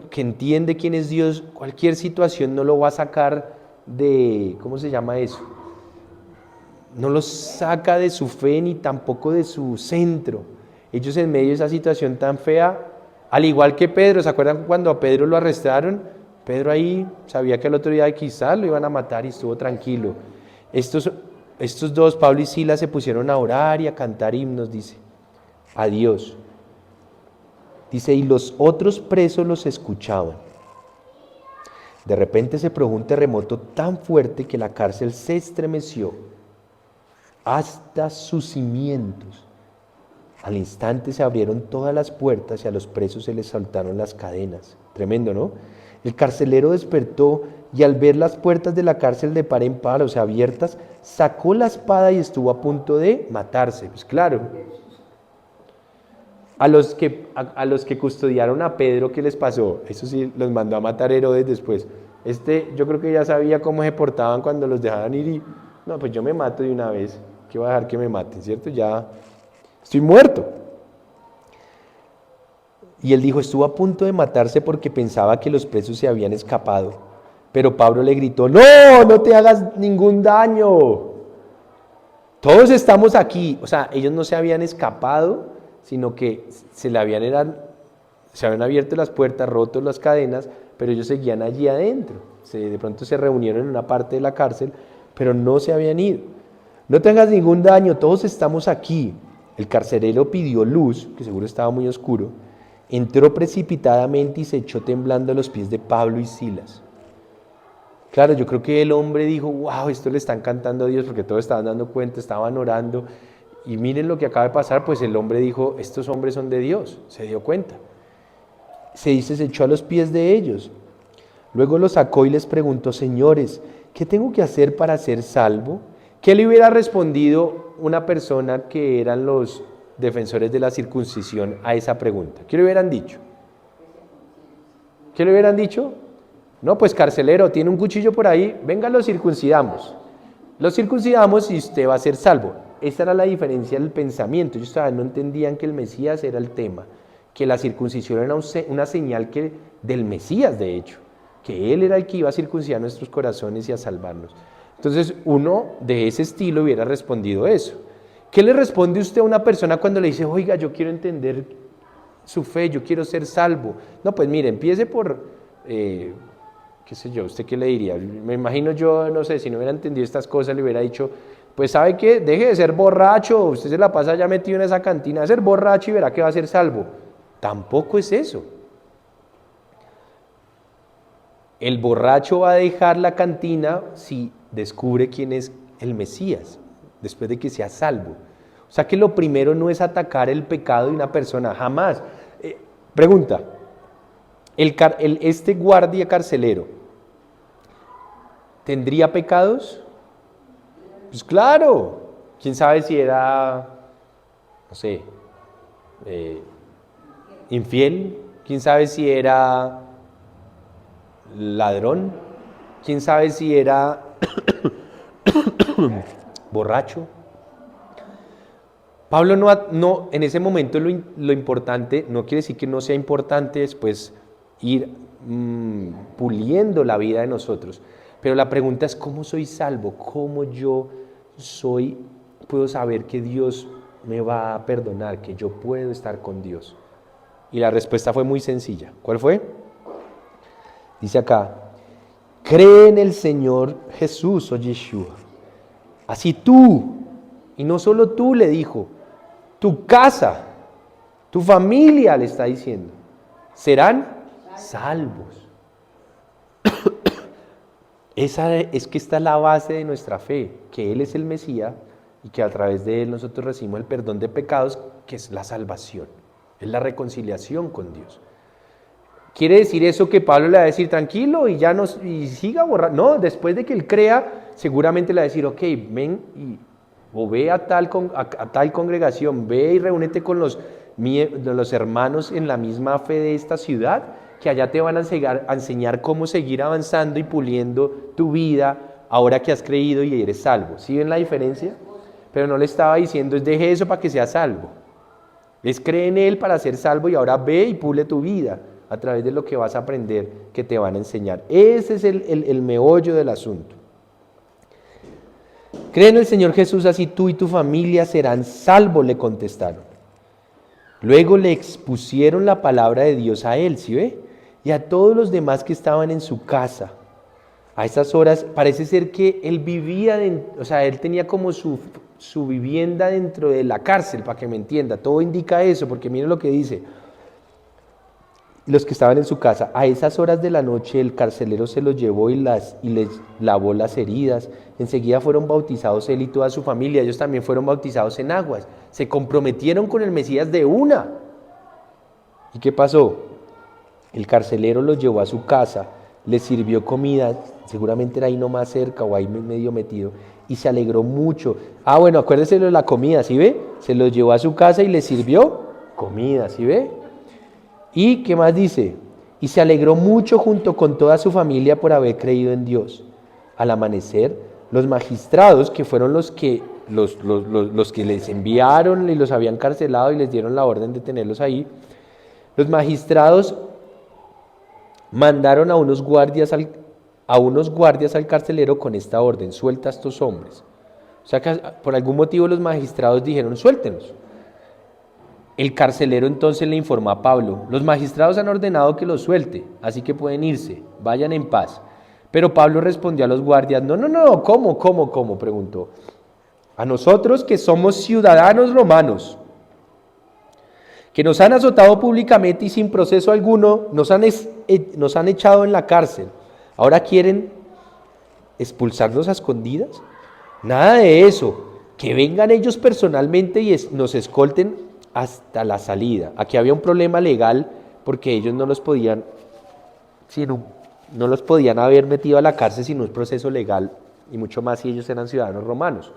que entiende quién es Dios, cualquier situación no lo va a sacar de, ¿cómo se llama eso? No los saca de su fe ni tampoco de su centro. Ellos en medio de esa situación tan fea, al igual que Pedro, ¿se acuerdan cuando a Pedro lo arrestaron? Pedro ahí sabía que el otro día quizás lo iban a matar y estuvo tranquilo. Estos dos, Pablo y Silas, se pusieron a orar y a cantar himnos, dice, a Dios. Dice, y los otros presos los escuchaban. De repente se produjo un terremoto tan fuerte que la cárcel se estremeció hasta sus cimientos. Al instante se abrieron todas las puertas y a los presos se les soltaron las cadenas. Tremendo, ¿no? El carcelero despertó y al ver las puertas de la cárcel de par en par, o sea, abiertas, sacó la espada y estuvo a punto de matarse. Pues claro, a los que custodiaron a Pedro, ¿qué les pasó? Eso sí, los mandó a matar Herodes después. Yo creo que ya sabía cómo se portaban cuando los dejaban ir y, no, pues yo me mato de una vez. ¿Qué voy a dejar que me maten, cierto? Ya estoy muerto. Y él dijo, estuvo a punto de matarse porque pensaba que los presos se habían escapado. Pero Pablo le gritó, no te hagas ningún daño. Todos estamos aquí. O sea, ellos no se habían escapado, sino que se habían abierto las puertas, roto las cadenas, pero ellos seguían allí adentro. De pronto se reunieron en una parte de la cárcel, pero no se habían ido. No tengas ningún daño, todos estamos aquí. El carcelero pidió luz, que seguro estaba muy oscuro, entró precipitadamente y se echó temblando a los pies de Pablo y Silas. Claro, yo creo que el hombre dijo, wow, esto le están cantando a Dios, porque todos estaban dando cuenta, estaban orando, Y miren lo que acaba de pasar, pues el hombre dijo, estos hombres son de Dios, se dio cuenta. Se dice, se echó a los pies de ellos. Luego los sacó y les preguntó, señores, ¿qué tengo que hacer para ser salvo? ¿Qué le hubiera respondido una persona que eran los defensores de la circuncisión a esa pregunta? ¿Qué le hubieran dicho? ¿Qué le hubieran dicho? No, pues carcelero, tiene un cuchillo por ahí, venga, lo circuncidamos. Lo circuncidamos y usted va a ser salvo. Esta era la diferencia del pensamiento. Ellos todavía no entendían que el Mesías era el tema, que la circuncisión era una señal del Mesías, de hecho, que Él era el que iba a circuncidar nuestros corazones y a salvarnos. Entonces, uno de ese estilo hubiera respondido eso. ¿Qué le responde usted a una persona cuando le dice, oiga, yo quiero entender su fe, yo quiero ser salvo? No, pues mire, empiece por, qué sé yo, ¿usted qué le diría? Me imagino yo, no sé, si no hubiera entendido estas cosas, le hubiera dicho, pues ¿sabe qué? Deje de ser borracho, usted se la pasa ya metido en esa cantina, de ser borracho y verá que va a ser salvo. Tampoco es eso. El borracho va a dejar la cantina si descubre quién es el Mesías, después de que sea salvo. O sea que lo primero no es atacar el pecado de una persona, jamás. Pregunta, este guardia carcelero, ¿tendría pecados? Pues claro, quién sabe si era, no sé, infiel, quién sabe si era ladrón, quién sabe si era borracho. Pablo no, en ese momento lo importante, no quiere decir que no sea importante después ir puliendo la vida de nosotros, pero la pregunta es ¿cómo soy salvo? ¿Cómo yo puedo saber que Dios me va a perdonar, que yo puedo estar con Dios? Y la respuesta fue muy sencilla. ¿Cuál fue? Dice acá, cree en el Señor Jesús o Yeshua. Así tú, y no solo tú, le dijo, tu casa, tu familia, le está diciendo, serán salvos. Es que esta es la base de nuestra fe, que Él es el Mesías y que a través de Él nosotros recibimos el perdón de pecados, que es la salvación, es la reconciliación con Dios. ¿Quiere decir eso que Pablo le va a decir tranquilo y ya y siga borrando? No, después de que él crea, seguramente le va a decir, ok, ven o ve a tal congregación, ve y reúnete con los hermanos en la misma fe de esta ciudad, que allá te van a enseñar cómo seguir avanzando y puliendo tu vida ahora que has creído y eres salvo. ¿Sí ven la diferencia? Pero no le estaba diciendo, deje eso para que sea salvo. Es cree en Él para ser salvo y ahora ve y pule tu vida a través de lo que vas a aprender, que te van a enseñar. Ese es el meollo del asunto. Cree en el Señor Jesús, así tú y tu familia serán salvos, le contestaron. Luego le expusieron la palabra de Dios a él, ¿sí ve? Y a todos los demás que estaban en su casa. A esas horas parece ser que él vivía, él tenía como su vivienda dentro de la cárcel, para que me entienda. Todo indica eso, porque miren lo que dice. Los que estaban en su casa, a esas horas de la noche el carcelero se los llevó y les lavó las heridas. Enseguida fueron bautizados él y toda su familia. Ellos también fueron bautizados en aguas. Se comprometieron con el Mesías de una. ¿Y qué pasó? El carcelero los llevó a su casa, les sirvió comida, seguramente era ahí nomás cerca o ahí medio metido, y se alegró mucho. Bueno, acuérdese de la comida, ¿sí ve? Se los llevó a su casa y les sirvió comida, ¿sí ve? ¿Y qué más dice? Y se alegró mucho junto con toda su familia por haber creído en Dios. Al amanecer, los magistrados, que fueron los que les enviaron y los habían encarcelado y les dieron la orden de tenerlos ahí, los magistrados mandaron a unos guardias al carcelero con esta orden: suelta a estos hombres. O sea que por algún motivo los magistrados dijeron: suéltenos. El carcelero entonces le informó a Pablo: los magistrados han ordenado que los suelte, así que pueden irse, vayan en paz. Pero Pablo respondió a los guardias: no, ¿cómo? Preguntó. A nosotros, que somos ciudadanos romanos, que nos han azotado públicamente y sin proceso alguno, nos han echado en la cárcel. ¿Ahora quieren expulsarnos a escondidas? Nada de eso. que vengan ellos personalmente y nos escolten hasta la salida. Aquí había un problema legal porque ellos no los podían, no los podían haber metido a la cárcel sin un proceso legal, y mucho más si ellos eran ciudadanos romanos.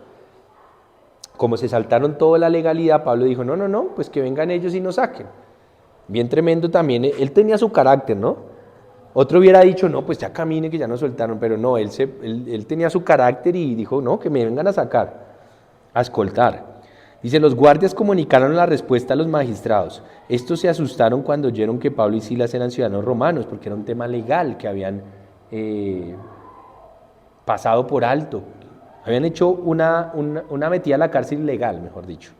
Como se saltaron toda la legalidad, Pablo dijo, no, pues que vengan ellos y nos saquen. Bien tremendo también, él tenía su carácter, ¿no? Otro hubiera dicho, no, pues ya camine que ya nos soltaron, pero no, él tenía su carácter y dijo, no, que me vengan a sacar, a escoltar. Dice, los guardias comunicaron la respuesta a los magistrados. Estos se asustaron cuando oyeron que Pablo y Silas eran ciudadanos romanos, porque era un tema legal que habían pasado por alto. Habían hecho una metida a la cárcel ilegal, mejor dicho.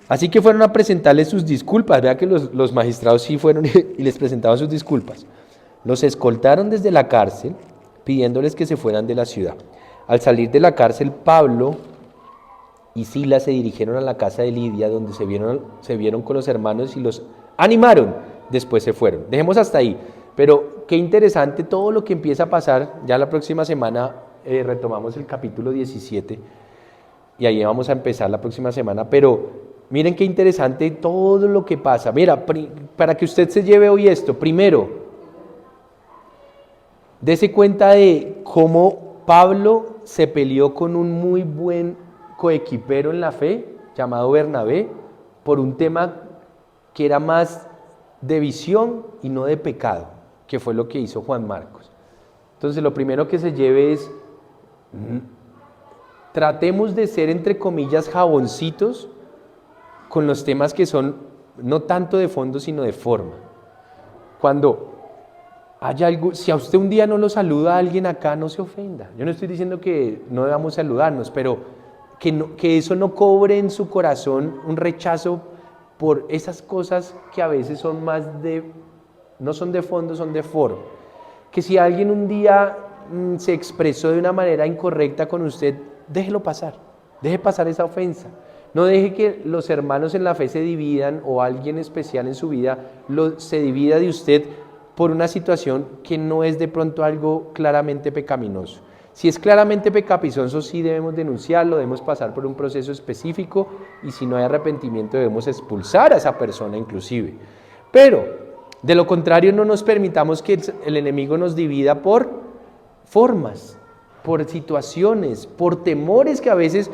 Así que fueron a presentarles sus disculpas. Vea que los magistrados sí fueron y les presentaban sus disculpas. Los escoltaron desde la cárcel, pidiéndoles que se fueran de la ciudad. Al salir de la cárcel, Pablo y Silas se dirigieron a la casa de Lidia, donde se vieron con los hermanos y los animaron. Después se fueron. Dejemos hasta ahí. Pero qué interesante todo lo que empieza a pasar. Ya la próxima semana retomamos el capítulo 17 y ahí vamos a empezar la próxima semana. Pero miren qué interesante todo lo que pasa. Mira, para que usted se lleve hoy esto, primero, dése cuenta de cómo Pablo se peleó con un muy buen coequipero en la fe, llamado Bernabé, por un tema que era más de visión y no de pecado, que fue lo que hizo Juan Marcos. Entonces, lo primero que se lleve es, tratemos de ser, entre comillas, jaboncitos con los temas que son no tanto de fondo, sino de forma. Cuando haya algo, si a usted un día no lo saluda a alguien acá, no se ofenda. Yo no estoy diciendo que no debamos saludarnos, pero que eso no cobre en su corazón un rechazo por esas cosas que a veces son más no son de fondo, son de forma. Que si alguien un día se expresó de una manera incorrecta con usted, déjelo pasar, deje pasar esa ofensa. No deje que los hermanos en la fe se dividan o alguien especial en su vida se divida de usted por una situación que no es de pronto algo claramente pecaminoso. Si es claramente pecaminoso, sí debemos denunciarlo, debemos pasar por un proceso específico y si no hay arrepentimiento debemos expulsar a esa persona inclusive. Pero, de lo contrario, no nos permitamos que el enemigo nos divida por formas, por situaciones, por temores que a veces,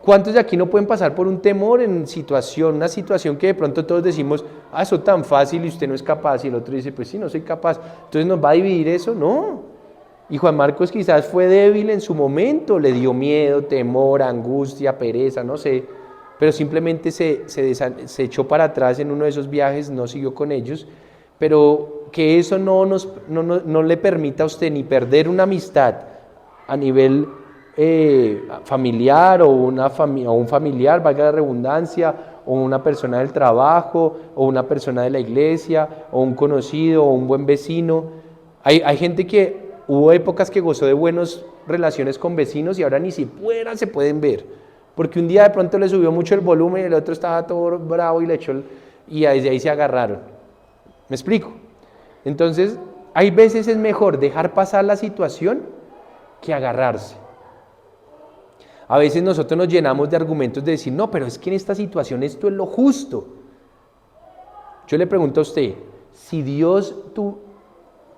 ¿cuántos de aquí no pueden pasar por un temor en una situación que de pronto todos decimos, eso tan fácil y usted no es capaz, y el otro dice, pues sí, no soy capaz, entonces ¿nos va a dividir eso? No. Y Juan Marcos quizás fue débil en su momento, le dio miedo, temor, angustia, pereza, no sé, pero simplemente se echó para atrás en uno de esos viajes, no siguió con ellos, pero que eso no le permita a usted ni perder una amistad a nivel familiar o un familiar, valga la redundancia, o una persona del trabajo, o una persona de la iglesia, o un conocido, o un buen vecino. Hay gente que hubo épocas que gozó de buenas relaciones con vecinos y ahora ni siquiera se pueden ver, porque un día de pronto le subió mucho el volumen y el otro estaba todo bravo y y desde ahí se agarraron. ¿Me explico? Entonces, hay veces es mejor dejar pasar la situación que agarrarse. A veces nosotros nos llenamos de argumentos de decir, no, pero es que en esta situación esto es lo justo. Yo le pregunto a usted, si Dios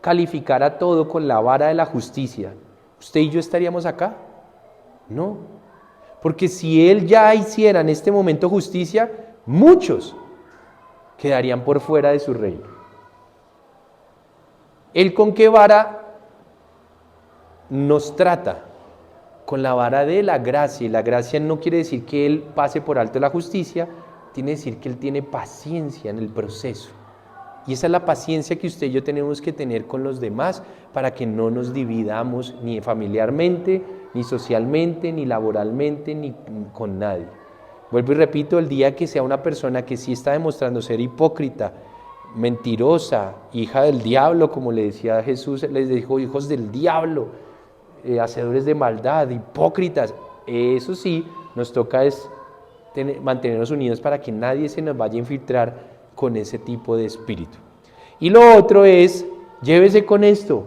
calificara todo con la vara de la justicia, ¿usted y yo estaríamos acá? No, porque si Él ya hiciera en este momento justicia, muchos quedarían por fuera de su reino. ¿Él con qué vara nos trata? Con la vara de la gracia, y la gracia no quiere decir que Él pase por alto la justicia, tiene que decir que Él tiene paciencia en el proceso. Y esa es la paciencia que usted y yo tenemos que tener con los demás para que no nos dividamos ni familiarmente, ni socialmente, ni laboralmente, ni con nadie. Vuelvo y repito, el día que sea una persona que sí está demostrando ser hipócrita, mentirosa, hija del diablo, como le decía Jesús, les dijo hijos del diablo, hacedores de maldad, hipócritas, eso sí, nos toca es mantenernos unidos para que nadie se nos vaya a infiltrar con ese tipo de espíritu. Y lo otro es, llévese con esto,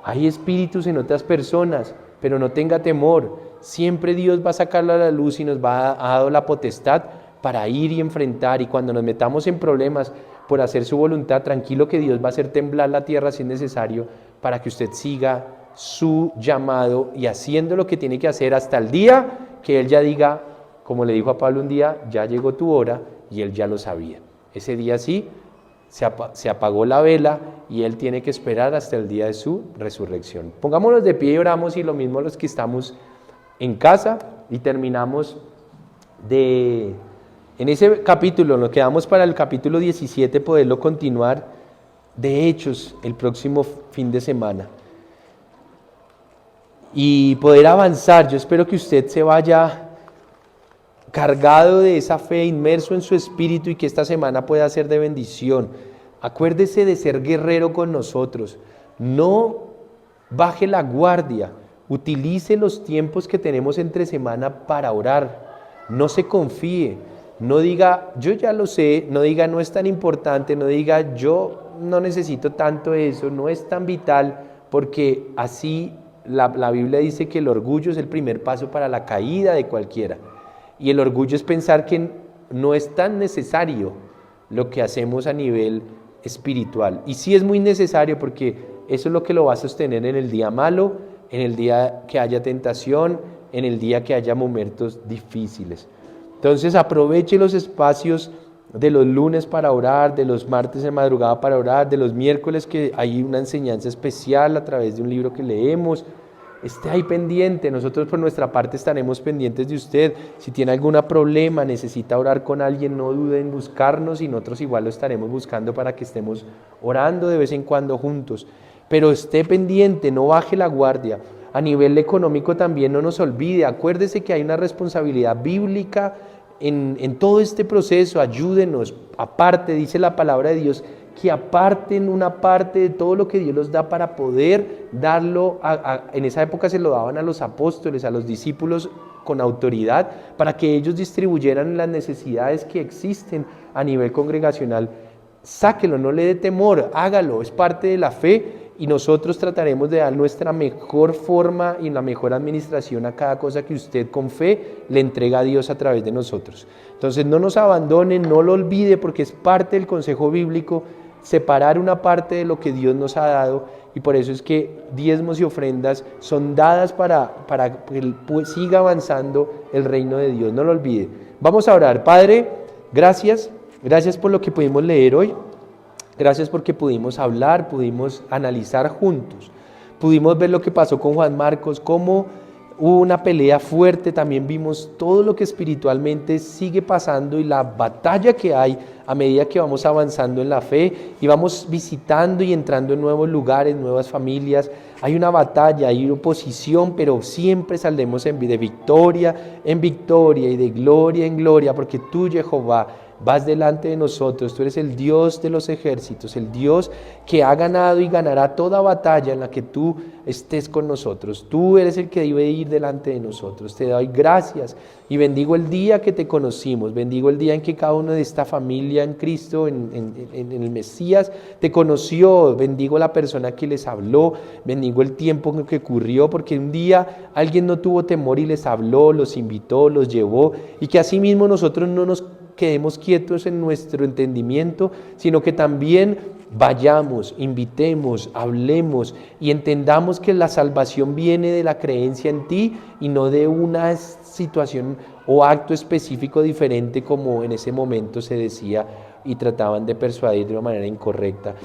hay espíritus en otras personas, pero no tenga temor, siempre Dios va a sacarlo a la luz y nos ha dado la potestad para ir y enfrentar. Y cuando nos metamos en problemas por hacer su voluntad, tranquilo que Dios va a hacer temblar la tierra si es necesario para que usted siga su llamado y haciendo lo que tiene que hacer hasta el día que Él ya diga, como le dijo a Pablo un día, ya llegó tu hora, y Él ya lo sabía. Ese día sí, se apagó la vela y Él tiene que esperar hasta el día de su resurrección. Pongámonos de pie y oramos, y lo mismo los que estamos en casa, y terminamos en ese capítulo, nos quedamos para el capítulo 17, poderlo continuar de Hechos el próximo fin de semana. Y poder avanzar. Yo espero que usted se vaya cargado de esa fe, inmerso en su espíritu, y que esta semana pueda ser de bendición. Acuérdese de ser guerrero con nosotros. No baje la guardia. Utilice los tiempos que tenemos entre semana para orar. No se confíe. No diga, yo ya lo sé. No diga, no es tan importante. No diga, yo no necesito tanto eso. No es tan vital, porque así la Biblia dice que el orgullo es el primer paso para la caída de cualquiera. Y el orgullo es pensar que no es tan necesario lo que hacemos a nivel espiritual. Y sí es muy necesario, porque eso es lo que lo va a sostener en el día malo, en el día que haya tentación, en el día que haya momentos difíciles. Entonces aproveche los espacios de los lunes para orar, de los martes de madrugada para orar, de los miércoles que hay una enseñanza especial a través de un libro que leemos. Esté ahí pendiente. Nosotros por nuestra parte estaremos pendientes de usted. Si tiene algún problema, necesita orar con alguien, no dude en buscarnos, y nosotros igual lo estaremos buscando para que estemos orando de vez en cuando juntos. Pero esté pendiente, no baje la guardia. A nivel económico también no nos olvide. Acuérdese que hay una responsabilidad bíblica en todo este proceso. Ayúdenos. Aparte, dice la palabra de Dios, que aparten una parte de todo lo que Dios los da para poder darlo. En esa época se lo daban a los apóstoles, a los discípulos con autoridad, para que ellos distribuyeran las necesidades que existen a nivel congregacional. Sáquelo, no le dé temor, hágalo, es parte de la fe, y nosotros trataremos de dar nuestra mejor forma y la mejor administración a cada cosa que usted con fe le entrega a Dios a través de nosotros. Entonces no nos abandone, no lo olvide, porque es parte del consejo bíblico separar una parte de lo que Dios nos ha dado, y por eso es que diezmos y ofrendas son dadas para que siga avanzando el reino de Dios. No lo olvide. Vamos a orar. Padre, gracias por lo que pudimos leer hoy. Gracias porque pudimos hablar, pudimos analizar juntos, pudimos ver lo que pasó con Juan Marcos, cómo hubo una pelea fuerte. También vimos todo lo que espiritualmente sigue pasando y la batalla que hay a medida que vamos avanzando en la fe y vamos visitando y entrando en nuevos lugares, nuevas familias. Hay una batalla, hay oposición, pero siempre saldremos de victoria en victoria y de gloria en gloria, porque tú, Jehová, vas delante de nosotros. Tú eres el Dios de los ejércitos, el Dios que ha ganado y ganará toda batalla en la que tú estés con nosotros. Tú eres el que debe ir delante de nosotros. Te doy gracias y bendigo el día que te conocimos. Bendigo el día en que cada uno de esta familia en Cristo, en el Mesías, te conoció. Bendigo la persona que les habló. Bendigo el tiempo en que ocurrió, porque un día alguien no tuvo temor y les habló, los invitó, los llevó, y que asimismo nosotros no nos quedemos quietos en nuestro entendimiento, sino que también vayamos, invitemos, hablemos y entendamos que la salvación viene de la creencia en ti y no de una situación o acto específico diferente, como en ese momento se decía y trataban de persuadir de una manera incorrecta.